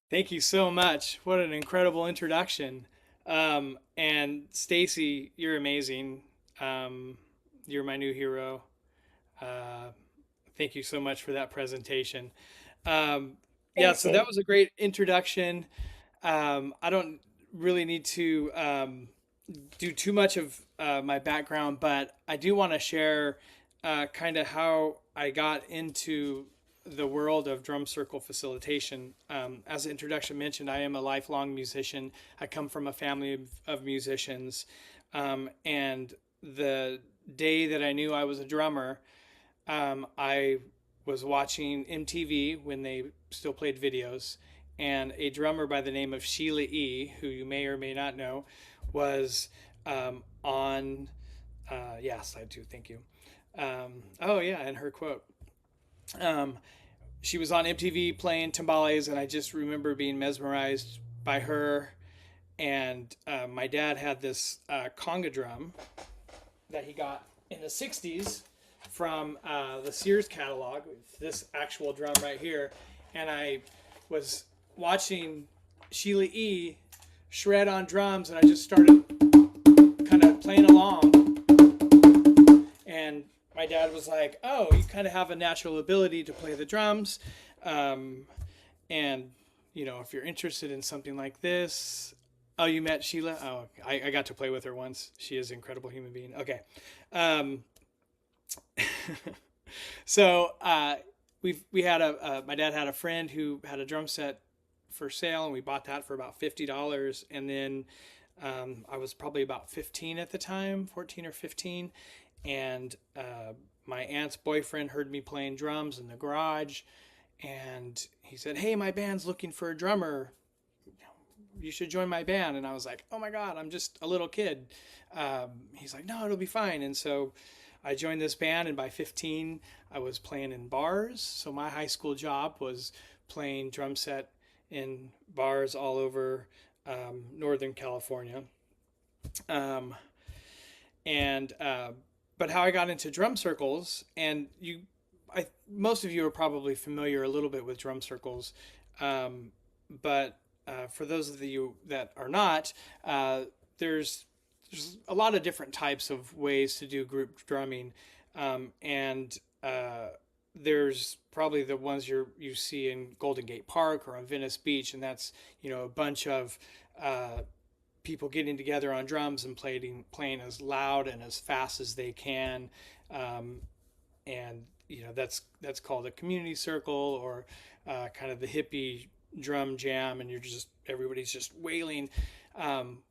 Thank you so much. What an incredible introduction. And Stacie, you're amazing. You're my new hero. Thank you so much for that presentation. Yeah, so that was a great introduction. I don't really need to do too much of my background, but I do want to share kind of how I got into the world of drum circle facilitation. As the introduction mentioned, I am a lifelong musician. I come from a family of musicians. And the day that I knew I was a drummer, I was watching MTV when they still played videos, and a drummer by the name of Sheila E., who you may or may not know, was on. Yeah, slide two, thank you. Oh, yeah, and her quote. Um, she was on MTV playing timbales, and I just remember being mesmerized by her. And my dad had this conga drum that he got in the 60s from the Sears catalog, this actual drum right here. And I was watching Sheila E. shred on drums, and I just started kind of playing along. And my dad was like, "Oh, you kind of have a natural ability to play the drums. And, you know, if you're interested in something like this." Oh, you met Sheila? Oh, I got to play with her once. She is an incredible human being. Okay. So we had my dad had a friend who had a drum set for sale, and we bought that for about $50. And then I was probably about 15 at the time, 14 or 15. And my aunt's boyfriend heard me playing drums in the garage, and he said, "Hey, my band's looking for a drummer. You should join my band." And I was like, "Oh my God, I'm just a little kid." He's like, "No, it'll be fine." And so I joined this band, and by 15, I was playing in bars. So my high school job was playing drum set in bars all over Northern California. Um, and But how I got into drum circles, and most of you are probably familiar a little bit with drum circles, but for those of you that are not, there's a lot of different types of ways to do group drumming, and there's probably the ones you see in Golden Gate Park or on Venice Beach, and that's, you know, a bunch of people getting together on drums and playing as loud and as fast as they can, and you know, that's called a community circle, or kind of the hippie drum jam, and everybody's just wailing,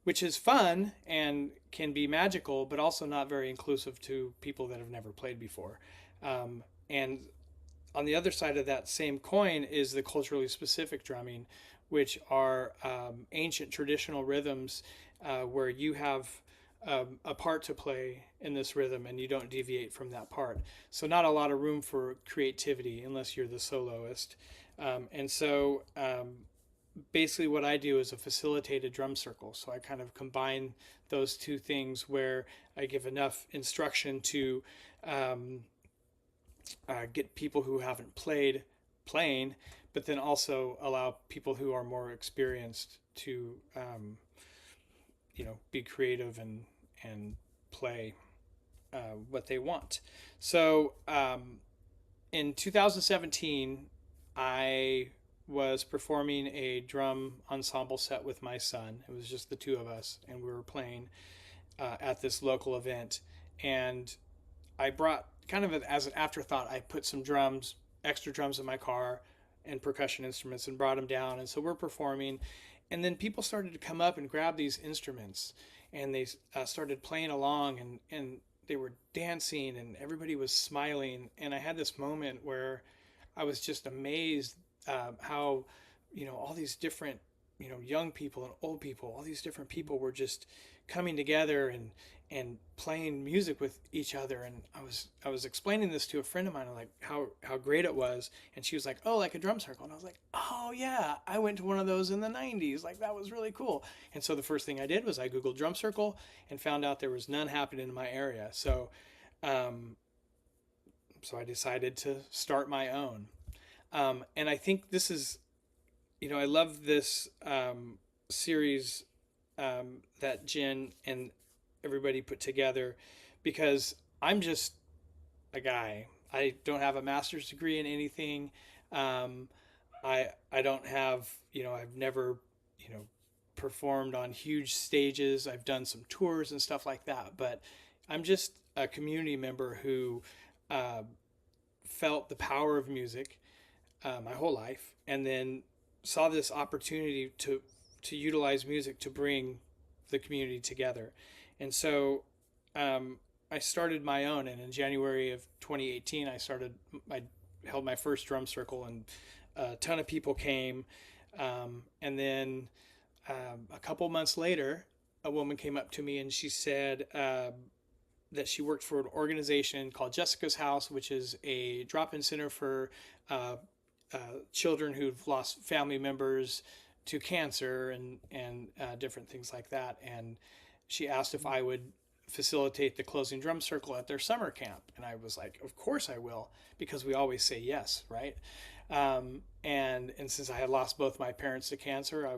which is fun and can be magical, but also not very inclusive to people that have never played before. And on the other side of that same coin is the culturally specific drumming, which are ancient traditional rhythms where you have a part to play in this rhythm and you don't deviate from that part. So not a lot of room for creativity unless you're the soloist. Basically what I do is a facilitated drum circle. So I kind of combine those two things where I give enough instruction to get people who haven't played playing, but then also allow people who are more experienced to, be creative and play what they want. So in 2017, I was performing a drum ensemble set with my son. It was just the two of us, and we were playing at this local event. And I brought, kind of as an afterthought, I put some extra drums in my car and percussion instruments, and brought them down. And so we're performing, and then people started to come up and grab these instruments, and they started playing along, and they were dancing, and everybody was smiling. And I had this moment where I was just amazed how, all these different, young people and old people, all these different people were just coming together and playing music with each other. And I was explaining this to a friend of mine, like how great it was. And she was like, "Oh, like a drum circle." And I was like, "Oh yeah, I went to one of those in the 90s. Like, that was really cool." And so the first thing I did was I Googled drum circle and found out there was none happening in my area. So I decided to start my own. And I think this is, I love this series that Jen and everybody put together, because I'm just a guy. I don't have a master's degree in anything. I don't have, I've never, performed on huge stages. I've done some tours and stuff like that, but I'm just a community member who felt the power of music, my whole life, and then saw this opportunity to utilize music to bring the community together. And so I started my own, and in January of 2018, I held my first drum circle, and a ton of people came. And then a couple months later, a woman came up to me and she said that she worked for an organization called Jessica's House, which is a drop-in center for uh, children who've lost family members to cancer and different things like that. And she asked if I would facilitate the closing drum circle at their summer camp, and I was like, of course I will, because we always say yes, right? And since I had lost both my parents to cancer,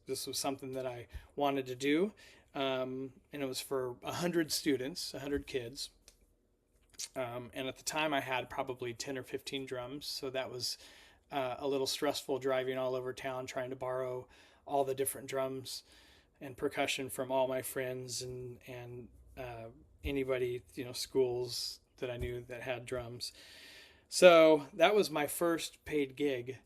this was something that I wanted to do, and it was for 100 students, 100 kids. And at the time, I had probably 10 or 15 drums, so that was a little stressful, driving all over town trying to borrow all the different drums and percussion from all my friends and anybody, schools that I knew that had drums. So that was my first paid gig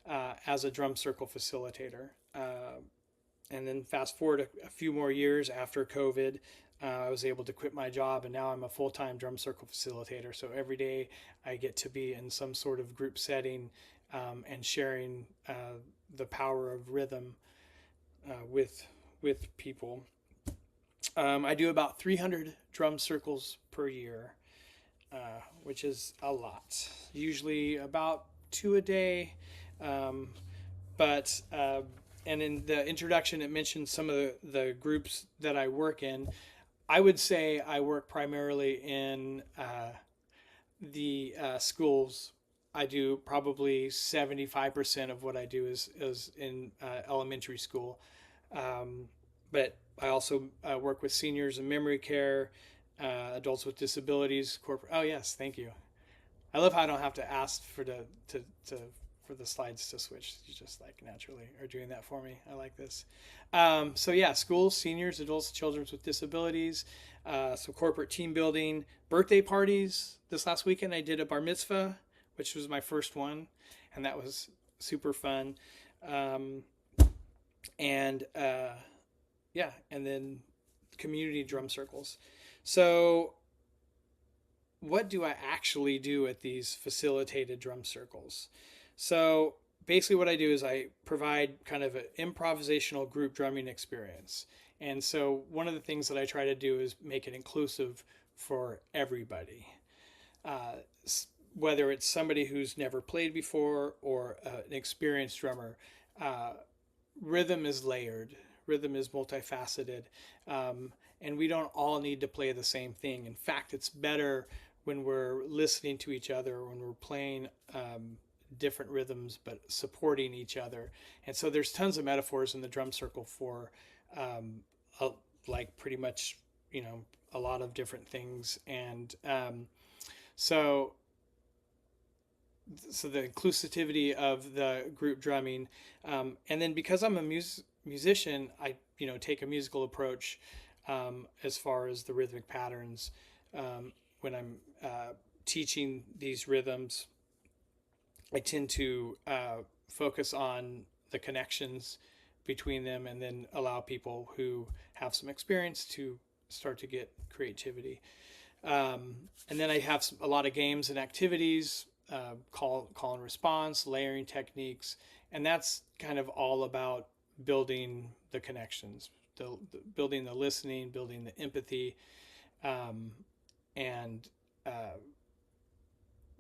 as a drum circle facilitator. And then fast forward a few more years after COVID, I was able to quit my job, and now I'm a full-time drum circle facilitator. So every day I get to be in some sort of group setting and sharing the power of rhythm with people. I do about 300 drum circles per year, which is a lot. Usually about 2 a day, but and in the introduction it mentioned some of the groups that I work in. I would say I work primarily in the schools. I do probably 75% of what I do is in elementary school, but I also work with seniors in memory care, adults with disabilities, corporate. Oh yes, thank you. I love how I don't have to ask for for the slides to switch. You just like naturally are doing that for me. I like this. So yeah, schools, seniors, adults, children with disabilities. So corporate team building, birthday parties. This last weekend I did a bar mitzvah, which was my first one, and that was super fun. And yeah, and then community drum circles. So what do I actually do at these facilitated drum circles? So basically what I do is I provide kind of an improvisational group drumming experience. And so one of the things that I try to do is make it inclusive for everybody. Whether it's somebody who's never played before or an experienced drummer, rhythm is layered. Rhythm is multifaceted, and we don't all need to play the same thing. In fact, it's better when we're listening to each other, when we're playing different rhythms but supporting each other. And so there's tons of metaphors in the drum circle for like pretty much a lot of different things. And so the inclusivity of the group drumming, and then because I'm a musician, I take a musical approach as far as the rhythmic patterns when I'm teaching these rhythms. I tend to focus on the connections between them, and then allow people who have some experience to start to get creativity. And then I have a lot of games and activities, call and response, layering techniques, and that's kind of all about building the connections, building the listening, building the empathy, and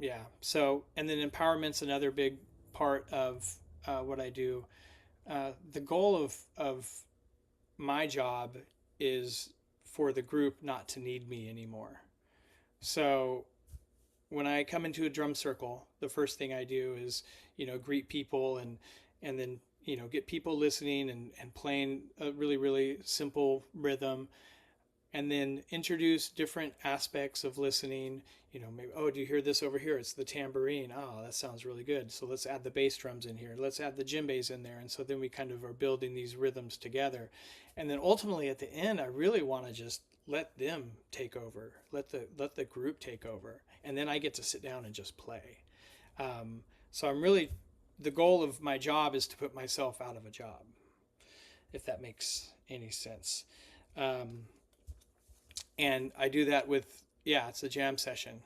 yeah. So, and then empowerment's another big part of what I do. The goal of my job is for the group not to need me anymore. So when I come into a drum circle, the first thing I do is, greet people and then, get people listening and playing a really, really simple rhythm, and then introduce different aspects of listening. Maybe, oh, do you hear this over here? It's the tambourine. Oh, that sounds really good. So let's add the bass drums in here. Let's add the djembes in there. And so then we kind of are building these rhythms together. And then ultimately at the end, I really want to just let them take over, let the group take over. And then I get to sit down and just play. So I'm really, the goal of my job is to put myself out of a job, if that makes any sense. Um, and I do that with, yeah, it's a jam session,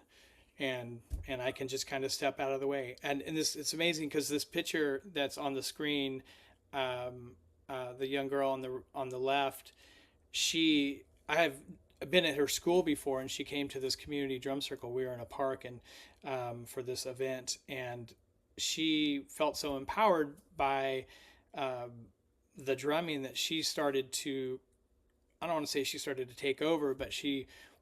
and I can just kind of step out of the way. And this, it's amazing because this picture that's on the screen, the young girl on the left, I have been at her school before, and she came to this community drum circle. We were in a park and for this event, and she felt so empowered by um, the drumming that she started to, I don't want to say she started to take over, but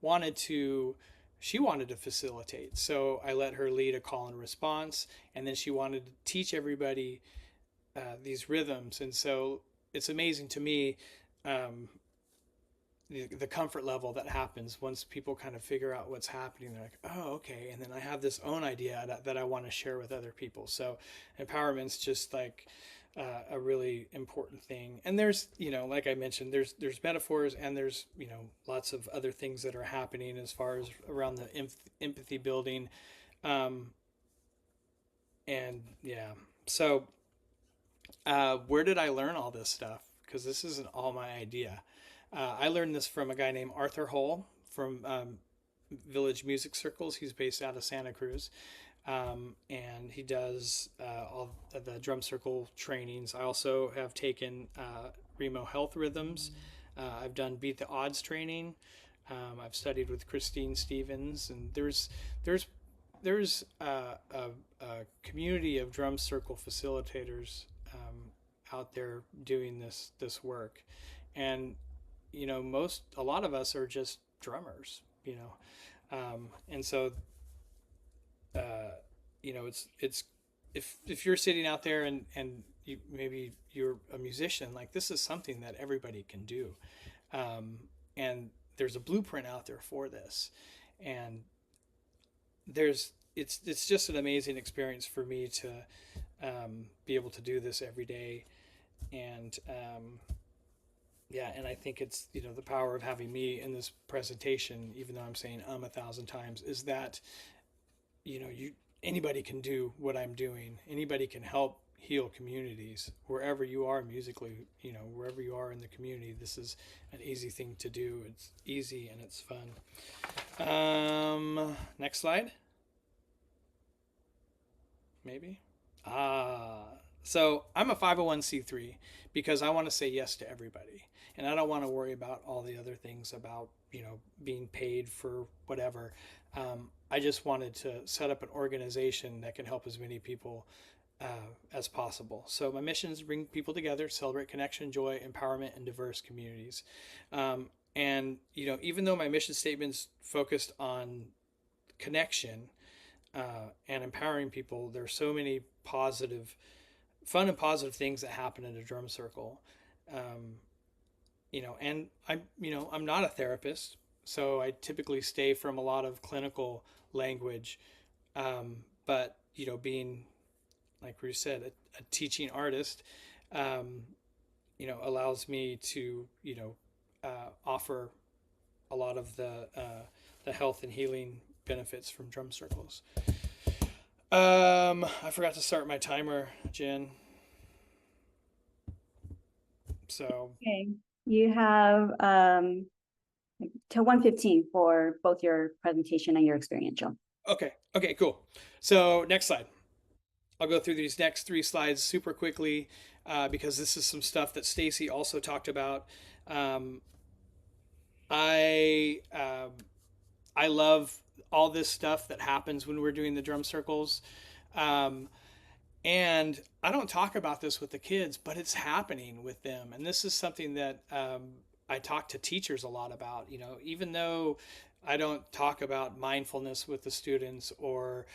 wanted to she wanted to facilitate. So I let her lead a call and response, and then she wanted to teach everybody these rhythms. And so it's amazing to me, um, the comfort level that happens once people kind of figure out what's happening. They're like, oh, okay. And then I have this own idea that I want to share with other people. So empowerment's just like a really important thing. And there's, like I mentioned, there's metaphors, and there's, lots of other things that are happening as far as around the empathy building. And yeah, so where did I learn all this stuff? Because this isn't all my idea. I learned this from a guy named Arthur Hull from Village Music Circles. He's based out of Santa Cruz. And he does all of the drum circle trainings. I also have taken Remo Health Rhythms. I've done Beat the Odds training. I've studied with Christine Stevens, and there's a community of drum circle facilitators out there doing this work, and a lot of us are just drummers, and so it's if you're sitting out there and maybe you're a musician, like, this is something that everybody can do, and there's a blueprint out there for this, and it's just an amazing experience for me to be able to do this every day, and and I think it's the power of having me in this presentation, even though I'm saying 1,000 times, is that anybody can do what I'm doing. Anybody can help heal communities wherever you are musically, wherever you are in the community. This is an easy thing to do. It's easy and it's fun. Next slide. Maybe. So I'm a 501c3 because I want to say yes to everybody. And I don't want to worry about all the other things about, being paid for whatever. I just wanted to set up an organization that can help as many people as possible. So my mission is to bring people together, celebrate connection, joy, empowerment, and diverse communities. And, even though my mission statement's focused on connection and empowering people, there's so many fun and positive things that happen in a drum circle. And I'm not a therapist, so I typically stay from a lot of clinical language. But, being, like we said, a teaching artist, allows me to, offer a lot of the health and healing benefits from drum circles. I forgot to start my timer, Jen. So Okay, you have till 1:15 for both your presentation and your experiential. Okay, cool. So next slide. I'll go through these next 3 slides super quickly because this is some stuff that Stacie also talked about. I love all this stuff that happens when we're doing the drum circles. And I don't talk about this with the kids, but it's happening with them. And this is something that I talk to teachers a lot about. Even though I don't talk about mindfulness with the students, or,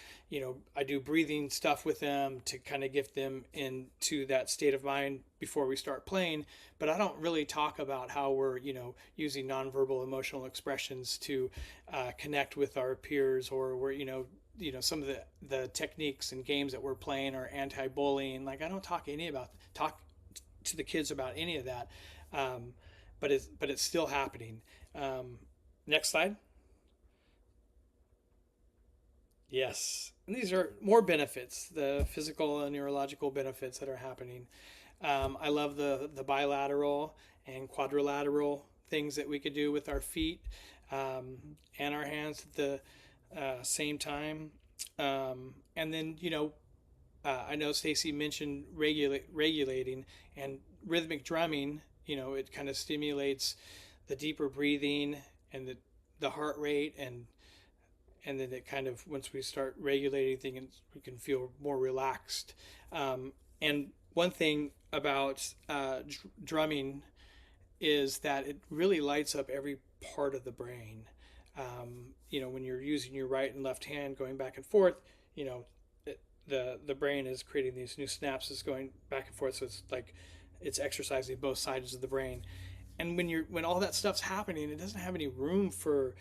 I do breathing stuff with them to kind of get them into that state of mind before we start playing. But I don't really talk about how we're, using nonverbal emotional expressions to connect with our peers, or we're, some of the techniques and games that we're playing are anti-bullying. Like, I don't talk to the kids about any of that. But it's still happening. Next slide. Yes. these are more benefits, the physical and neurological benefits that are happening. I love the bilateral and quadrilateral things that we could do with our feet and our hands at the same time. And then, I know Stacie mentioned regulating and rhythmic drumming. It kind of stimulates the deeper breathing and the heart rate, and then it kind of, once we start regulating things, we can feel more relaxed. And one thing about drumming is that it really lights up every part of the brain. When you're using your right and left hand going back and forth, the brain is creating these new synapses going back and forth. So it's like it's exercising both sides of the brain. And when all that stuff's happening, it doesn't have any room for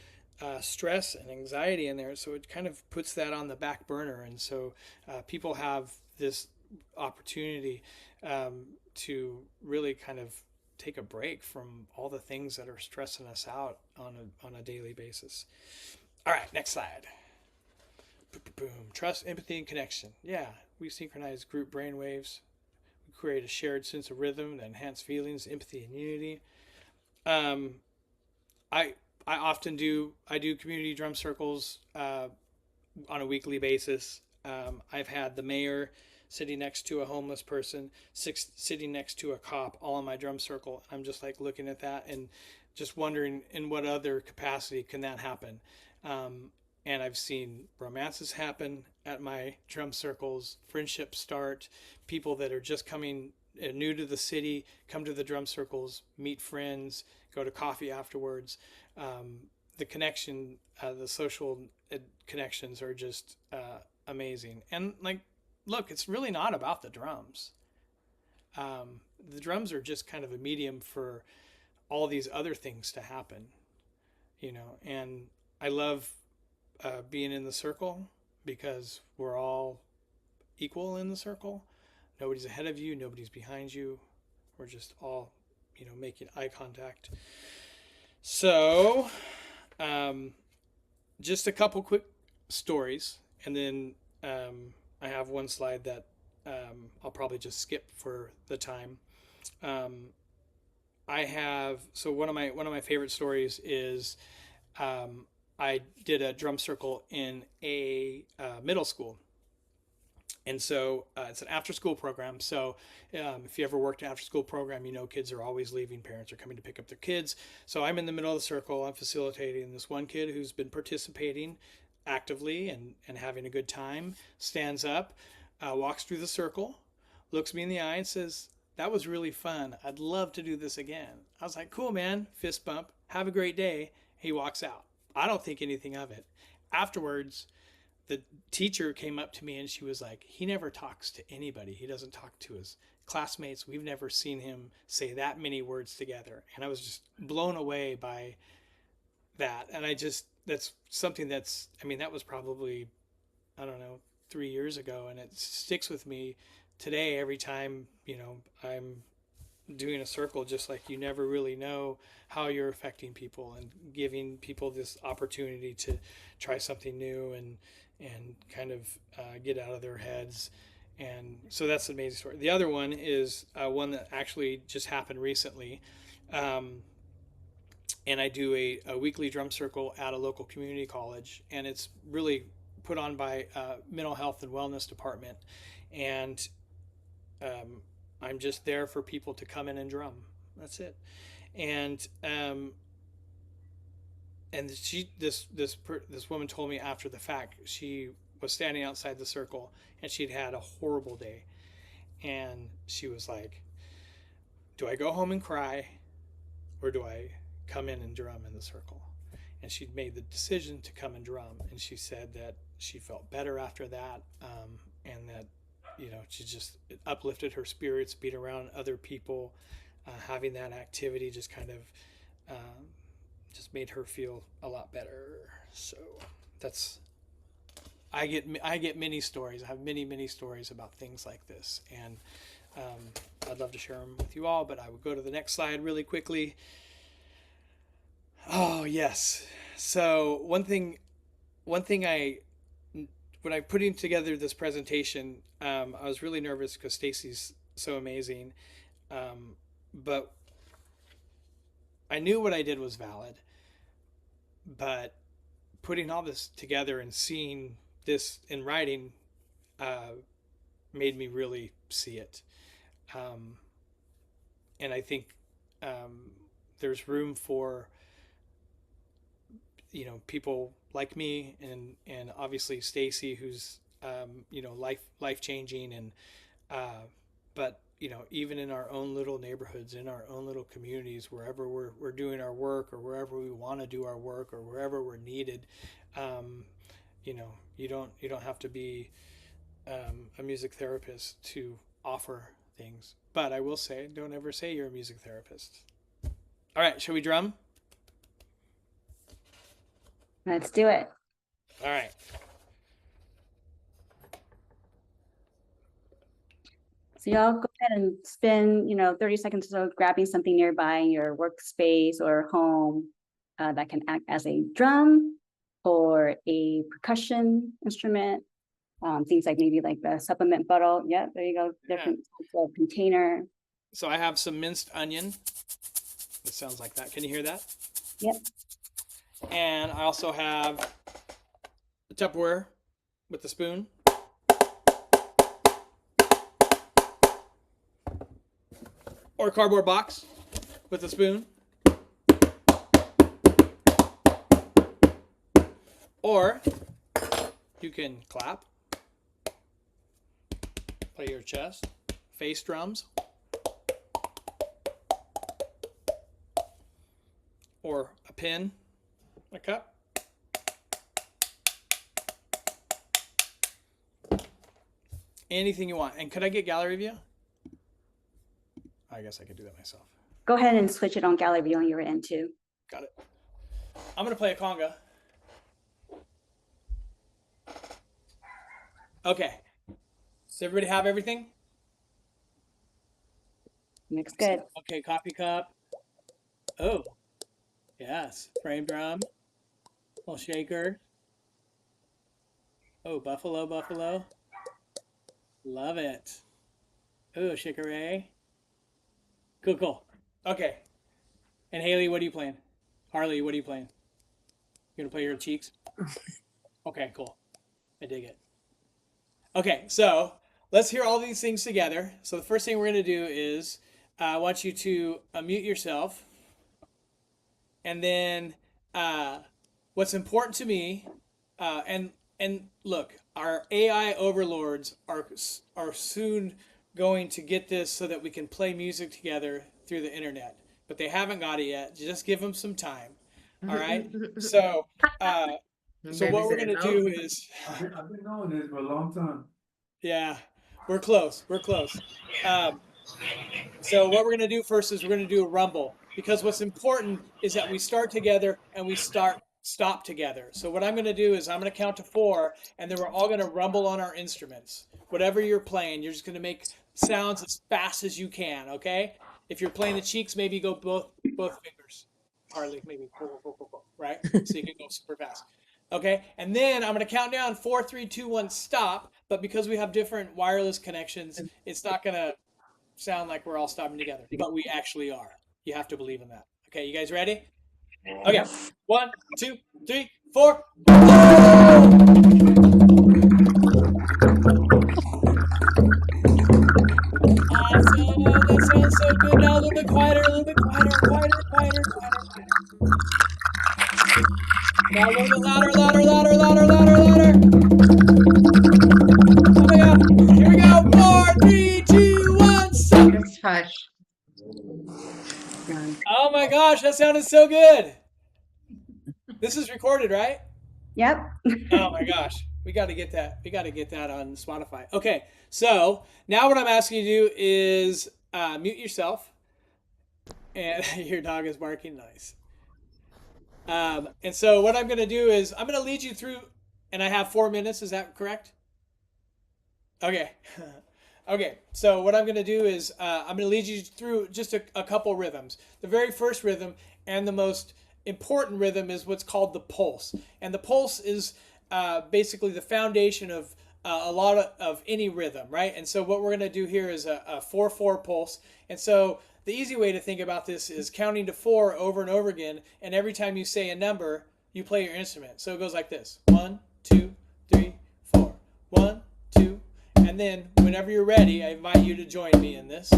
stress and anxiety in there. So it kind of puts that on the back burner. And so people have this opportunity to really kind of take a break from all the things that are stressing us out on a daily basis. All right, next slide. Boom. Trust, empathy, and connection. Yeah, we synchronize group brain waves. We create a shared sense of rhythm that enhance feelings, empathy, and unity. I often do community drum circles on a weekly basis. I've had the mayor sitting next to a homeless person, sitting next to a cop, all in my drum circle. I'm just like looking at that and just wondering in what other capacity can that happen. And I've seen romances happen at my drum circles, friendships start, people that are just coming new to the city come to the drum circles, meet friends, go to coffee afterwards. The connection, the social connections are just amazing. And like, look, it's really not about the drums. The drums are just kind of a medium for all these other things to happen, and I love being in the circle because we're all equal in the circle. Nobody's ahead of you, nobody's behind you. We're just all, making eye contact. So, just a couple quick stories, and then I have one slide that I'll probably just skip for the time. So one of my favorite stories is I did a drum circle in a middle school. And so it's an after school program. So if you ever worked an after school program, kids are always leaving. Parents are coming to pick up their kids. So I'm in the middle of the circle. I'm facilitating. This one kid who's been participating actively and having a good time stands up, walks through the circle, looks me in the eye and says, "That was really fun. I'd love to do this again." I was like, "Cool, man." Fist bump. "Have a great day." He walks out. I don't think anything of it. Afterwards, the teacher came up to me and she was like, "He never talks to anybody. He doesn't talk to his classmates. We've never seen him say that many words together." And I was just blown away by that. And that's something that was probably, I don't know, 3 years ago. And it sticks with me today every time, I'm doing a circle. Just like, you never really know how you're affecting people and giving people this opportunity to try something new and kind of get out of their heads. And so that's an amazing story. The other one is one that actually just happened recently. And I do a weekly drum circle at a local community college, and it's really put on by mental health and wellness department. And I'm just there for people to come in and drum. That's it. And this woman told me after the fact, she was standing outside the circle and she'd had a horrible day, and she was like, "Do I go home and cry, or do I come in and drum in the circle?" And she'd made the decision to come and drum, and she said that she felt better after that, and that she just, it uplifted her spirits, being around other people, having that activity just kind of just made her feel a lot better. So that's, I get many stories. I have many stories about things like this, and I'd love to share them with you all, but I would go to the next slide really quickly. Oh yes. So one thing I when I'm putting together this presentation, I was really nervous because Stacie's so amazing. But I knew what I did was valid, but putting all this together and seeing this in writing made me really see it. And I think there's room for, people like me and obviously Stacie, who's, life changing. And, but, even in our own little neighborhoods, in our own little communities, wherever we're doing our work, or wherever we want to do our work, or wherever we're needed, you don't have to be a music therapist to offer things. But I will say, don't ever say you're a music therapist. All right, shall we drum? Let's do it. All right. So y'all go ahead and spend, 30 seconds or so grabbing something nearby in your workspace or home that can act as a drum or a percussion instrument. Things like maybe like the supplement bottle. Yeah, there you go. Different types of container. So I have some minced onion. It sounds like that. Can you hear that? Yep. And I also have the Tupperware with the spoon. Or a cardboard box with a spoon. Or you can clap, play your chest, face drums, or a pin, a cup. Anything you want. And could I get gallery view? I guess I could do that myself. Go ahead and switch it on gallery view on your end too. Got it. I'm going to play a conga. Okay. Does everybody have everything? Looks good. Okay, coffee cup. Oh, yes. Frame drum. Little shaker. Oh, buffalo. Love it. Oh, shakeré. Cool. Okay. And Haley, what are you playing? Harley, what are you playing? You gonna play your cheeks? Okay, cool. I dig it. Okay, so let's hear all these things together. So the first thing we're gonna do is I want you to unmute yourself. And then what's important to me, and look, our AI overlords are soon going to get this so that we can play music together through the internet, but they haven't got it yet. Just give them some time. All right. So what we're gonna do is I've been knowing this for a long time. Yeah, we're close. So what we're gonna do first is we're gonna do a rumble, because what's important is that we start together and we stop together. So what I'm gonna do is I'm gonna count to 4, and then we're all gonna rumble on our instruments. Whatever you're playing, you're just gonna make sounds as fast as you can. Okay? If you're playing the cheeks, maybe go both fingers. Harley, maybe right? So you can go super fast. Okay, and then I'm gonna count down 4, 3, 2, 1, stop. But because we have different wireless connections, it's not gonna sound like we're all stopping together, but we actually are. You have to believe in that. Okay, you guys ready? Okay, 1, 2, 3, 4. Awesome! That sounds so good. Now a little bit quieter. Now a little bit louder. Oh my God! Here we go. 4, 3, 2, 1, stop. Just hush. Oh my gosh, that sounded so good. This is recorded, right? Yep. Oh my gosh. We got to get that. We got to get that on Spotify. Okay. So now what I'm asking you to do is mute yourself. And your dog is barking. Nice. And so what I'm going to do is I'm going to lead you through, and I have 4 minutes. Is that correct? Okay. Okay. So what I'm going to do is I'm going to lead you through just a couple rhythms. The very first rhythm and the most important rhythm is what's called the pulse. And the pulse is basically the foundation of a lot of any rhythm, right? And so what we're going to do here is a 4/4 pulse. And so the easy way to think about this is counting to 4 over and over again. And every time you say a number, you play your instrument. So it goes like this: 1, 2, 3, 4. 1, 2. And then whenever you're ready, I invite you to join me in this.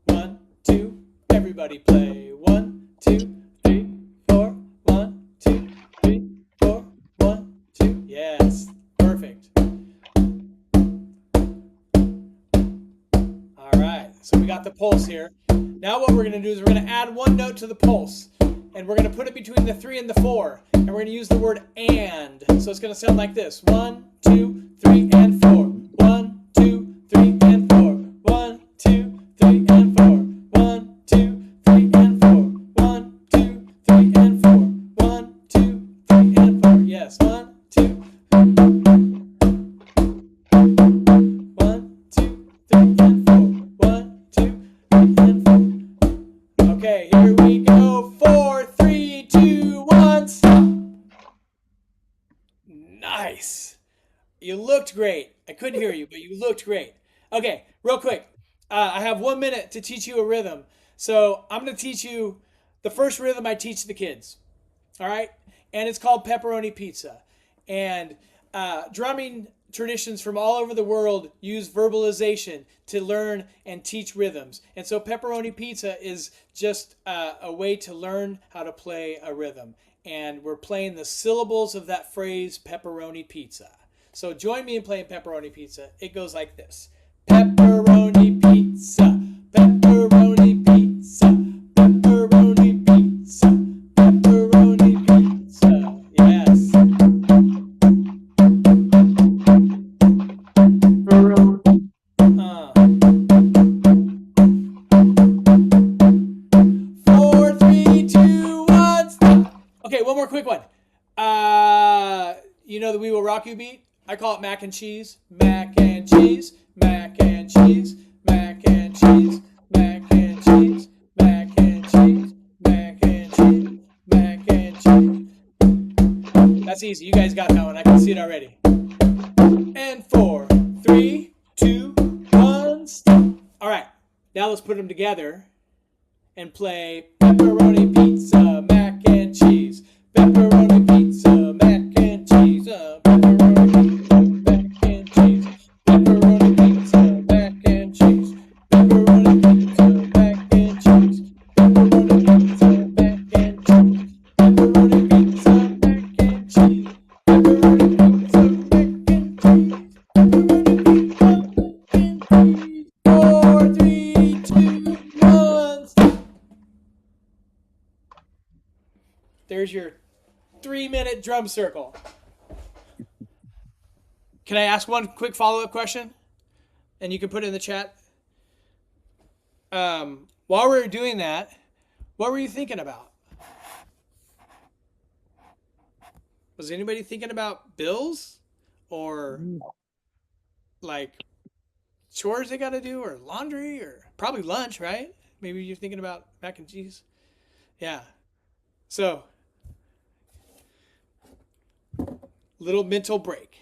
1, 2. Everybody play. 1, 2, 3, 4. 1, 2, 3, 4. 1, 2. Yes. Perfect. All right. So we got the pulse here. Now what we're going to do is we're going to add one note to the pulse. And we're going to put it between the 3 and the 4. And we're going to use the word and. So it's going to sound like this: 1, 2, 3, and 4. 1, 2, 3, and 4. 1, 2, 3, and 4. 1, 2, 3, and 4. 1, 2, 3, and 4. 1, 2, 3, and 4. Yes. 1, 2. 1, 2, 3, and 4. 1, 2, 3, and 4. Okay, here we go. 4, 3, 2, 1, stop. Nice. You looked great. I couldn't hear you, but you looked great. Okay, real quick. I have 1 minute to teach you a rhythm. So I'm going to teach you the first rhythm I teach the kids. All right? And it's called pepperoni pizza. And drumming traditions from all over the world use verbalization to learn and teach rhythms. And so pepperoni pizza is just a way to learn how to play a rhythm. And we're playing the syllables of that phrase, pepperoni pizza. So join me in playing pepperoni pizza. It goes like this: pepperoni pizza, pepperoni pizza, pepperoni pizza, pepperoni pizza. Yes. 4, 3, 2, 1, stop. Okay, one more quick one. You know the "We Will Rock You" beat? I call it mac and cheese. Mac and cheese, mac and cheese, mac and cheese, mac and cheese, mac and cheese, mac and cheese, mac and cheese. That's easy. You guys got that one. I can see it already. And 4, 3, 2, 1, stop. All right. Now let's put them together and play pepperoni pizza, mac and cheese. Pepperoni pizza, mac and cheese. Pepperoni pizza, mac and cheese. Pepperoni pizza, mac and cheese. Pepperoni pizza, mac and cheese. Pepperoni pizza, mac and cheese. Pepperoni pizza, mac and cheese. Pepperoni pizza, mac and cheese. Pepperoni pizza, mac and cheese. 4, 3, 2, 1. There's your 3-minute drum circle. Can I ask one quick follow-up question? And you can put it in the chat. While we were doing that, what were you thinking about? Was anybody thinking about bills or like chores they got to do, or laundry, or probably lunch, right? Maybe you're thinking about mac and cheese. Yeah. So, little mental break.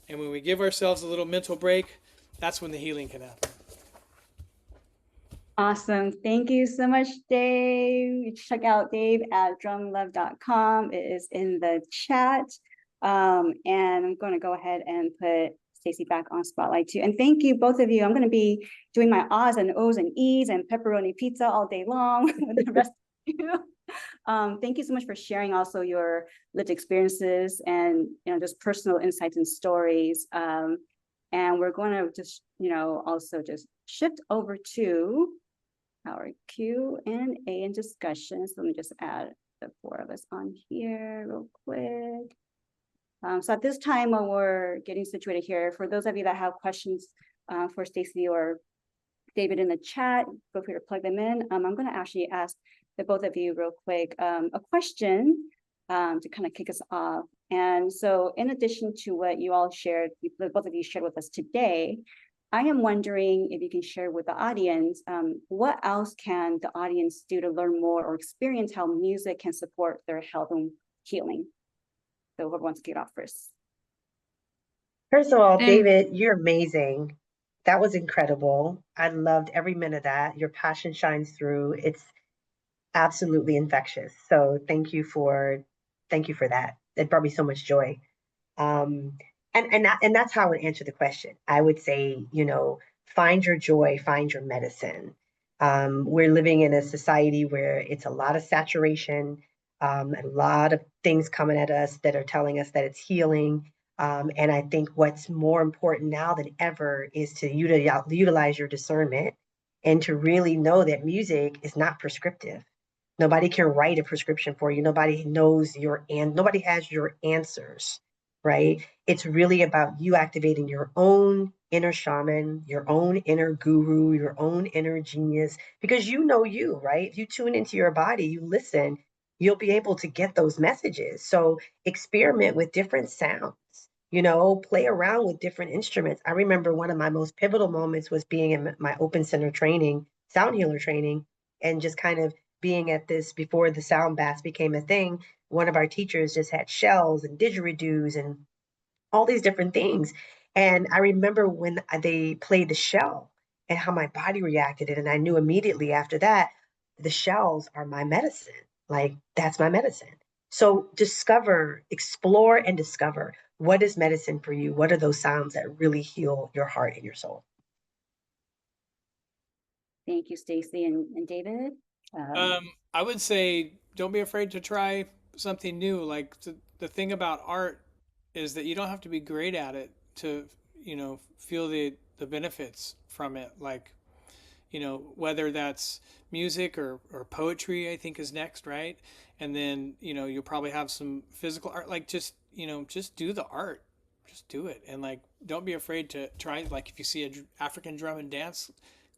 And when we give ourselves a little mental break, that's when the healing can happen. Awesome. Thank you so much, Dave. Check out Dave at drumlove.com. It is in the chat. And I'm going to go ahead and put Stacie back on spotlight too. And thank you, both of you. I'm going to be doing my O's and O's and E's and pepperoni pizza all day long with the rest of you. Thank you so much for sharing also your lived experiences and just personal insights and stories. And we're going to just also just shift over to our Q&A and discussion. So let me just add the 4 of us on here real quick. So at this time, when we're getting situated here, for those of you that have questions for Stacie or David in the chat, feel free to plug them in. I'm going to actually ask the both of you real quick a question to kind of kick us off. And so in addition to what you all shared, both of you shared with us today, I am wondering if you can share with the audience, what else can the audience do to learn more or experience how music can support their health and healing? So whoever wants to get off first. First of all, And David, you're amazing. That was incredible. I loved every minute of that. Your passion shines through. It's absolutely infectious. So thank you for that. It brought me so much joy. Um, and that's how I would answer the question. I would say, find your joy, find your medicine. We're living in a society where it's a lot of saturation, a lot of things coming at us that are telling us that it's healing. And I think what's more important now than ever is to utilize your discernment and to really know that music is not prescriptive. Nobody can write a prescription for you. Nobody knows nobody has your answers, right? It's really about you activating your own inner shaman, your own inner guru, your own inner genius, because you know you, right? If you tune into your body, you listen, you'll be able to get those messages. So experiment with different sounds, play around with different instruments. I remember one of my most pivotal moments was being in my open center training, sound healer training, and just kind of being at this before the sound baths became a thing. One of our teachers just had shells and didgeridoos and all these different things. And I remember when they played the shell and how my body reacted. And I knew immediately after that, the shells are my medicine. Like, that's my medicine. So explore and discover what is medicine for you. What are those sounds that really heal your heart and your soul? Thank you, Stacie and David. I would say don't be afraid to try something new. Like the thing about art is that you don't have to be great at it to, feel the benefits from it. Like, whether that's music or poetry, I think is next, right? And then, you'll probably have some physical art. Like just do the art, just do it. And like, don't be afraid to try. Like if you see a African drum and dance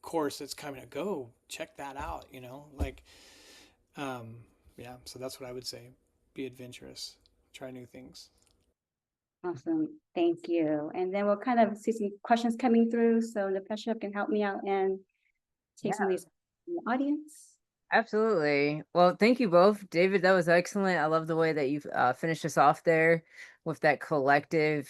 course that's coming to go, check that out, like, um, yeah, so that's what I would say. Be adventurous, try new things. Awesome. Thank you. And then we'll kind of see some questions coming through. So Natasha can help me out and take some of these from the audience. absolutely. Well, thank you both. David, that was excellent. I love the way that you finished us off there with that collective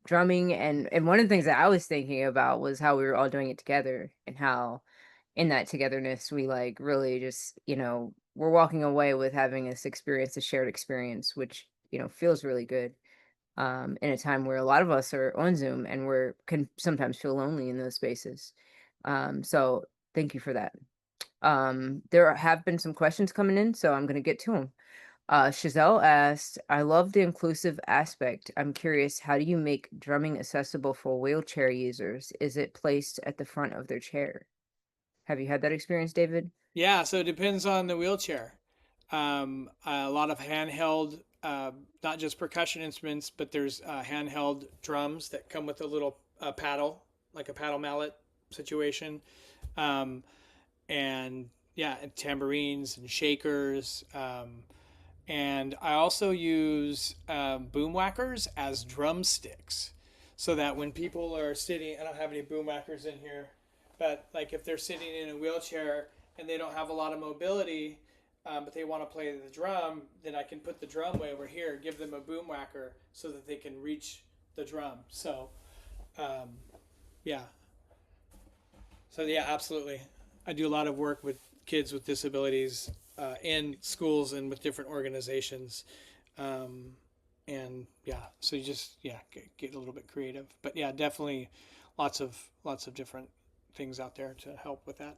drumming, and one of the things that I was thinking about was how we were all doing it together, and how in that togetherness we like really just, we're walking away with having this experience, a shared experience, which, feels really good. In a time where a lot of us are on Zoom and can sometimes feel lonely in those spaces. So thank you for that. There have been some questions coming in, so I'm going to get to them. Chazelle asked, I love the inclusive aspect. I'm curious, how do you make drumming accessible for wheelchair users? Is it placed at the front of their chair? Have you had that experience, David? Yeah, so it depends on the wheelchair. A lot of handheld, not just percussion instruments, but there's handheld drums that come with a little paddle, like a paddle mallet situation. Um, and yeah, and tambourines and shakers. And I also use boom whackers as drumsticks, so that when people are sitting, I don't have any boom whackers in here, but like if they're sitting in a wheelchair and they don't have a lot of mobility, but they want to play the drum, then I can put the drum way over here, give them a boom whacker so that they can reach the drum. So, um, yeah. So yeah, absolutely. I do a lot of work with kids with disabilities in schools and with different organizations, um, and yeah. So you just get a little bit creative, but yeah, definitely lots of different things out there to help with that.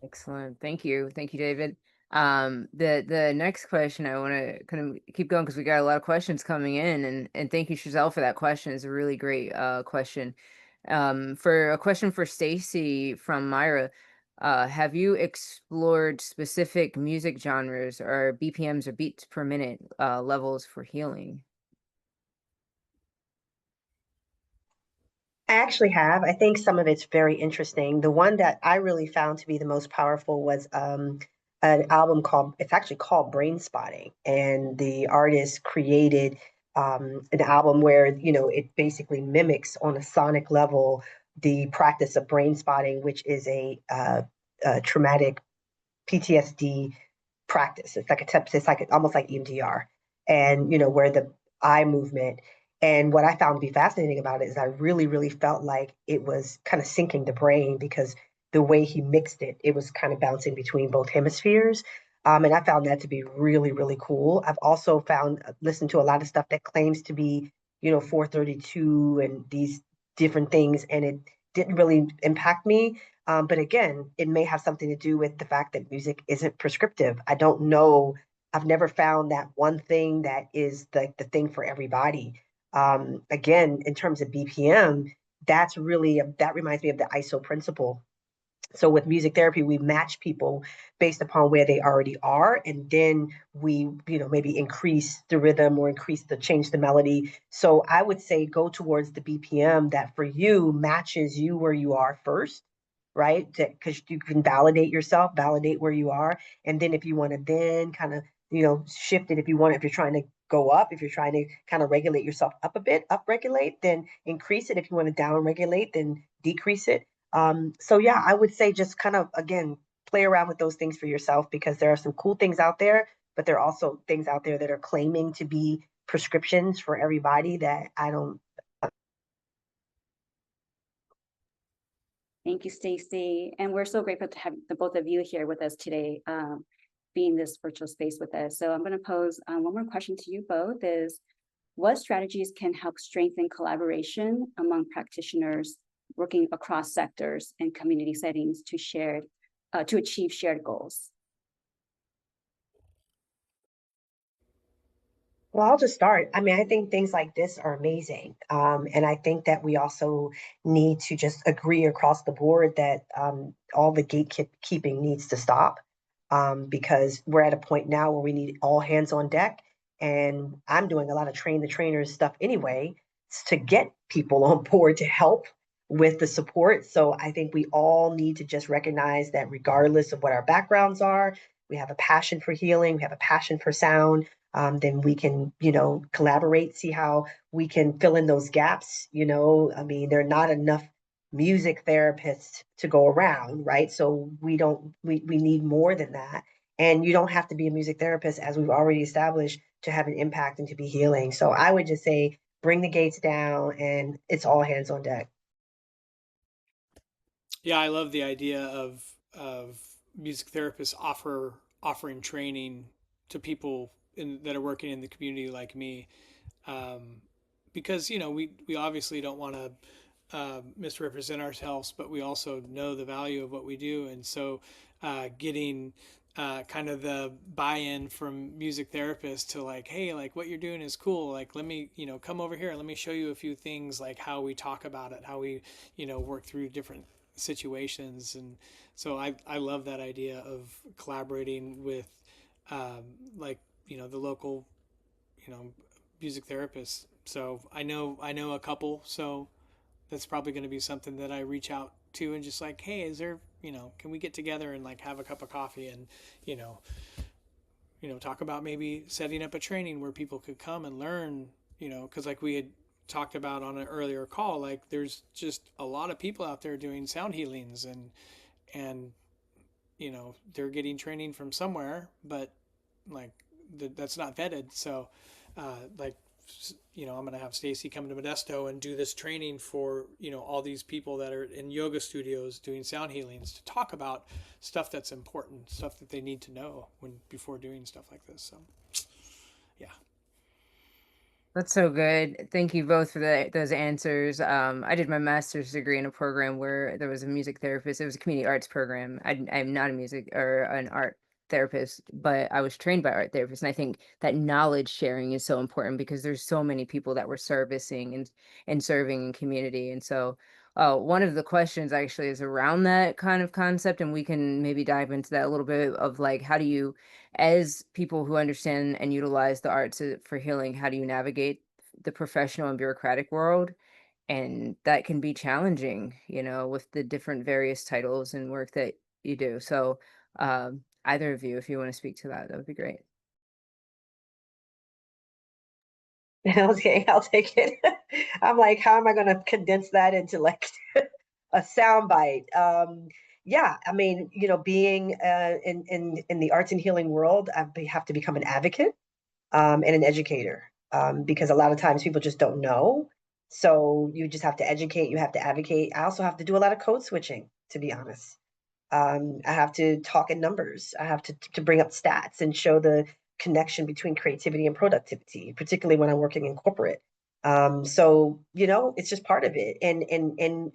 Excellent. Thank you. Thank you, David. The next question, I want to kind of keep going because we got a lot of questions coming in, and thank you, Chazelle, for that question. It's a really great question. For a question for Stacie from Myra, have you explored specific music genres or BPMs or beats per minute levels for healing? I actually have. I think some of it's very interesting. The one that I really found to be the most powerful was an album it's actually called Brain Spotting. And the artist created an album where, it basically mimics on a sonic level the practice of brain spotting, which is a traumatic PTSD practice. It's like almost like EMDR. And, where eye movement. And what I found to be fascinating about it is I really, really felt like it was kind of syncing the brain, because the way he mixed it, it was kind of bouncing between both hemispheres. And I found that to be really, really cool. I've also listened to a lot of stuff that claims to be, 432 and these different things, and it didn't really impact me. But again, it may have something to do with the fact that music isn't prescriptive. I don't know. I've never found that one thing that is the thing for everybody. Again, in terms of BPM, that reminds me of the ISO principle. So with music therapy, we match people based upon where they already are, and then we, maybe increase the rhythm or change the melody. So I would say go towards the BPM that for you matches you where you are first, right? Because you can validate yourself, validate where you are, and then if you want to then kind of, shift it, if you're trying to go up, if you're trying to kind of regulate yourself up a bit, up regulate, then increase it. If you want to down regulate, then decrease it. So yeah, I would say just kind of, again, play around with those things for yourself, because there are some cool things out there, but there are also things out there that are claiming to be prescriptions for everybody that I don't. Thank you, Stacie. And we're so grateful to have the both of you here with us today, being this virtual space with us. So I'm going to pose one more question to you both is, what strategies can help strengthen collaboration among practitioners working across sectors and community settings to achieve shared goals? Well, I'll just start. I mean, I think things like this are amazing. And I think that we also need to just agree across the board that all the gatekeeping needs to stop, because we're at a point now where we need all hands on deck. And I'm doing a lot of train the trainers stuff anyway to get people on board to help with the support. So I think we all need to just recognize that regardless of what our backgrounds are, we have a passion for healing, we have a passion for sound. Then we can, collaborate, see how we can fill in those gaps. I mean, there are not enough music therapists to go around, right? So we need more than that. And you don't have to be a music therapist, as we've already established, to have an impact and to be healing. So I would just say, bring the gates down and it's all hands on deck. Yeah, I love the idea of music therapists offering training to people that are working in the community like me, because we obviously don't want to misrepresent ourselves, but we also know the value of what we do, and so getting kind of the buy-in from music therapists to like, hey, like what you're doing is cool. Like, let me, come over here. Let me show you a few things, like how we talk about it, how we, work through different situations. And so I love that idea of collaborating with, like, the local, you know, music therapists. So I know a couple. So that's probably going to be something that I reach out to and just like, hey, is there, can we get together and like have a cup of coffee and, you know, talk about maybe setting up a training where people could come and learn, because like we had talked about on an earlier call, like there's just a lot of people out there doing sound healings and they're getting training from somewhere, but like that's not vetted. So like I'm going to have Stacie come to Modesto and do this training for, all these people that are in yoga studios doing sound healings to talk about stuff that's important, stuff that they need to know before doing stuff like this. So, yeah. That's so good. Thank you both for those answers. I did my master's degree in a program where there was a music therapist. It was a community arts program. I'm not a music or an art therapist, but I was trained by art therapists. And I think that knowledge sharing is so important because there's so many people that we're servicing and serving in community. And so one of the questions actually is around that kind of concept, and we can maybe dive into that a little bit of like, how do you, as people who understand and utilize the arts for healing, how do you navigate the professional and bureaucratic world? And that can be challenging, with the different various titles and work that you do. So, either of you, if you want to speak to that, that would be great. Okay, I'll take it. I'm like, how am I going to condense that into like a sound bite? Yeah, I mean, being in the arts and healing world, have to become an advocate and an educator. because a lot of times people just don't know. So you just have to educate, you have to advocate. I also have to do a lot of code switching, to be honest. I have to talk in numbers. I have to bring up stats and show the connection between creativity and productivity, particularly when I'm working in corporate. So it's just part of it, and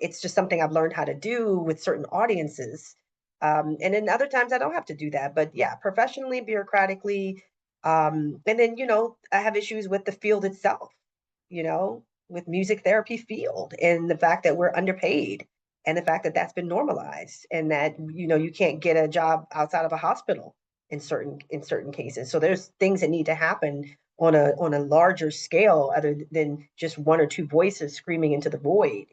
it's just something I've learned how to do with certain audiences. And then other times I don't have to do that, but yeah, professionally, bureaucratically, and then I have issues with the field itself. With music therapy field and the fact that we're underpaid and the fact that that's been normalized and that you can't get a job outside of a hospital in certain cases. So there's things that need to happen on a larger scale other than just one or two voices screaming into the void.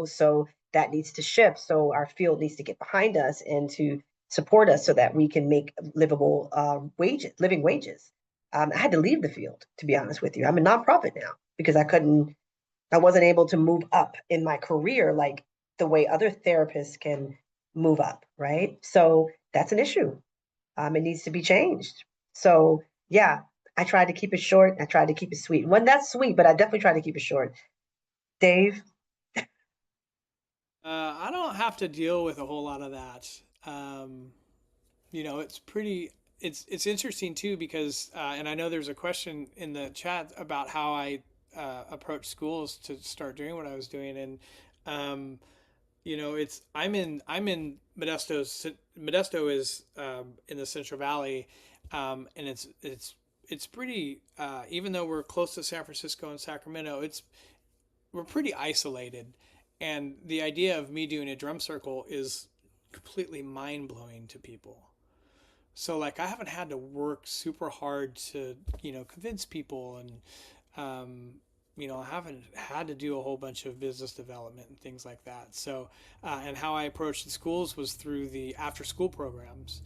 So that needs to shift. So our field needs to get behind us and to support us so that we can make livable living wages. I had to leave the field, to be honest with you. I'm a nonprofit now because I wasn't able to move up in my career like the way other therapists can move up, right? So that's an issue. It needs to be changed. So yeah, I tried to keep it short. I tried to keep it sweet. Wasn't that sweet, but I definitely tried to keep it short. Dave? I don't have to deal with a whole lot of that. It's pretty. It's interesting too because, and I know there's a question in the chat about how I approach schools to start doing what I was doing, and I'm in Modesto. Modesto is in the Central Valley, and it's pretty. Even though we're close to San Francisco and Sacramento, we're pretty isolated, and the idea of me doing a drum circle is completely mind blowing to people. So like I haven't had to work super hard to convince people, and I haven't had to do a whole bunch of business development and things like that. So and how I approached the schools was through the after school programs.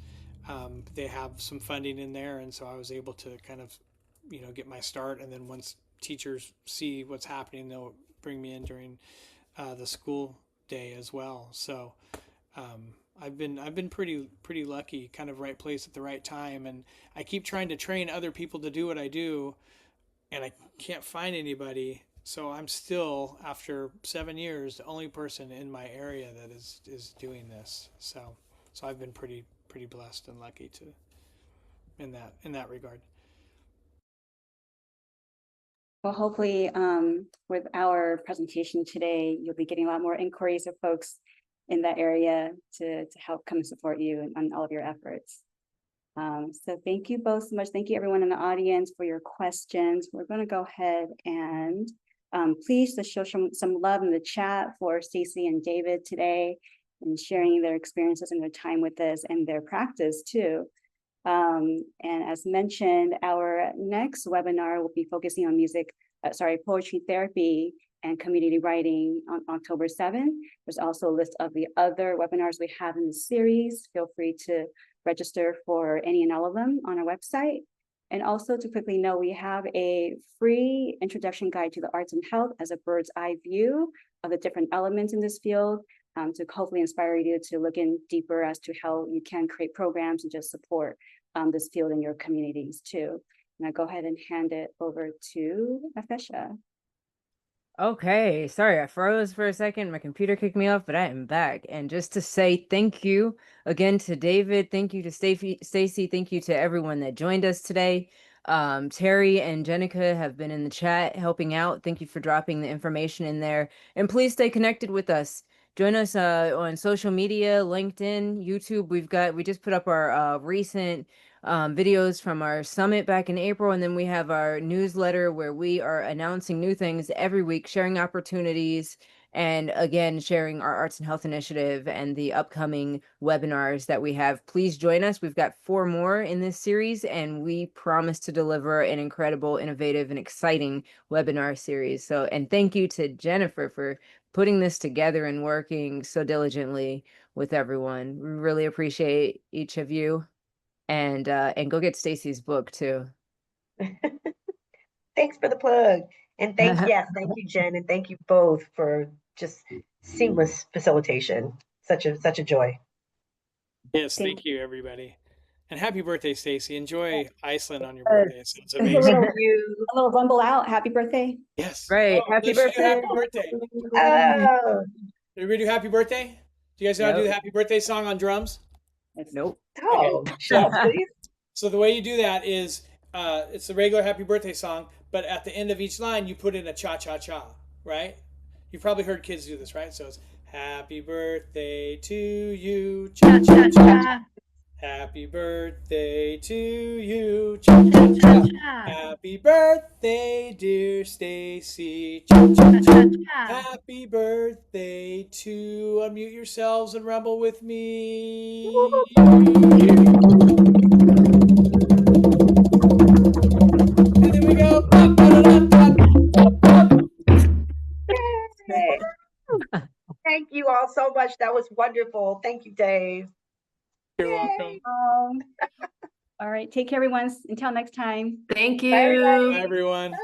They have some funding in there, and so I was able to kind of get my start, and then once teachers see what's happening, they'll bring me in during the school day as well. So I've been pretty lucky, kind of right place at the right time, and I keep trying to train other people to do what I do, and I can't find anybody. So I'm still, after 7 years, the only person in my area that is doing this. So I've been pretty blessed and lucky to in that regard. Well, hopefully, with our presentation today, you'll be getting a lot more inquiries of folks in that area to help come and support you on all of your efforts. So thank you both so much. Thank you everyone in the audience for your questions. We're going to go ahead and please just show some love in the chat for Stacie and David today and sharing their experiences and their time with us and their practice too. And as mentioned, our next webinar will be focusing on poetry therapy and community writing on October 7th. There's also a list of the other webinars we have in the series. Feel free to register for any and all of them on our website. And also to quickly know, we have a free introduction guide to the arts and health as a bird's eye view of the different elements in this field to hopefully inspire you to look in deeper as to how you can create programs and just support this field in your communities too. And I go ahead and hand it over to Afesha. Okay, sorry, I froze for a second. My computer kicked me off, but I am back. And just to say thank you again to David, thank you to Stacie, thank you to everyone that joined us today. Terry and Jenica have been in the chat helping out. Thank you for dropping the information in there. And please stay connected with us. Join us on social media, LinkedIn, YouTube. We just put up our recent videos from our summit back in April, and then we have our newsletter where we are announcing new things every week, sharing opportunities, and again sharing our arts and health initiative and the upcoming webinars that we have. Please join us. We've got 4 more in this series, and we promise to deliver an incredible, innovative, and exciting webinar series. So, and thank you to Jennifer for putting this together and working so diligently with everyone. We really appreciate each of you. And go get Stacie's book too. Thanks for the plug. And thank you, Jen, and thank you both for just seamless facilitation. Such a joy. Yes, thank you, everybody. And happy birthday, Stacie. Enjoy Iceland on your birthday. It sounds A amazing. little, Thank you. a little rumble out. Happy birthday. Yes. Right. Oh, Happy let's do birthday. happy birthday. Oh, Everybody do happy birthday? Do you guys know how to do the happy birthday song on drums? Nope. oh, show us, please. So the way you do that is it's the regular happy birthday song, but at the end of each line you put in a cha-cha-cha, right? You've probably heard kids do this, right? So it's happy birthday to you, cha-cha-cha. Happy birthday to you, cha-cha-cha. Happy birthday, dear Stacie, cha-cha-cha. Happy birthday to unmute yourselves and rumble with me. And then we go. Yay. Thank you all so much. That was wonderful. Thank you, Dave. You're Yay. welcome. All right. Take care, everyone. Until next time. Thank Bye, everybody. you. Bye, everyone. Bye.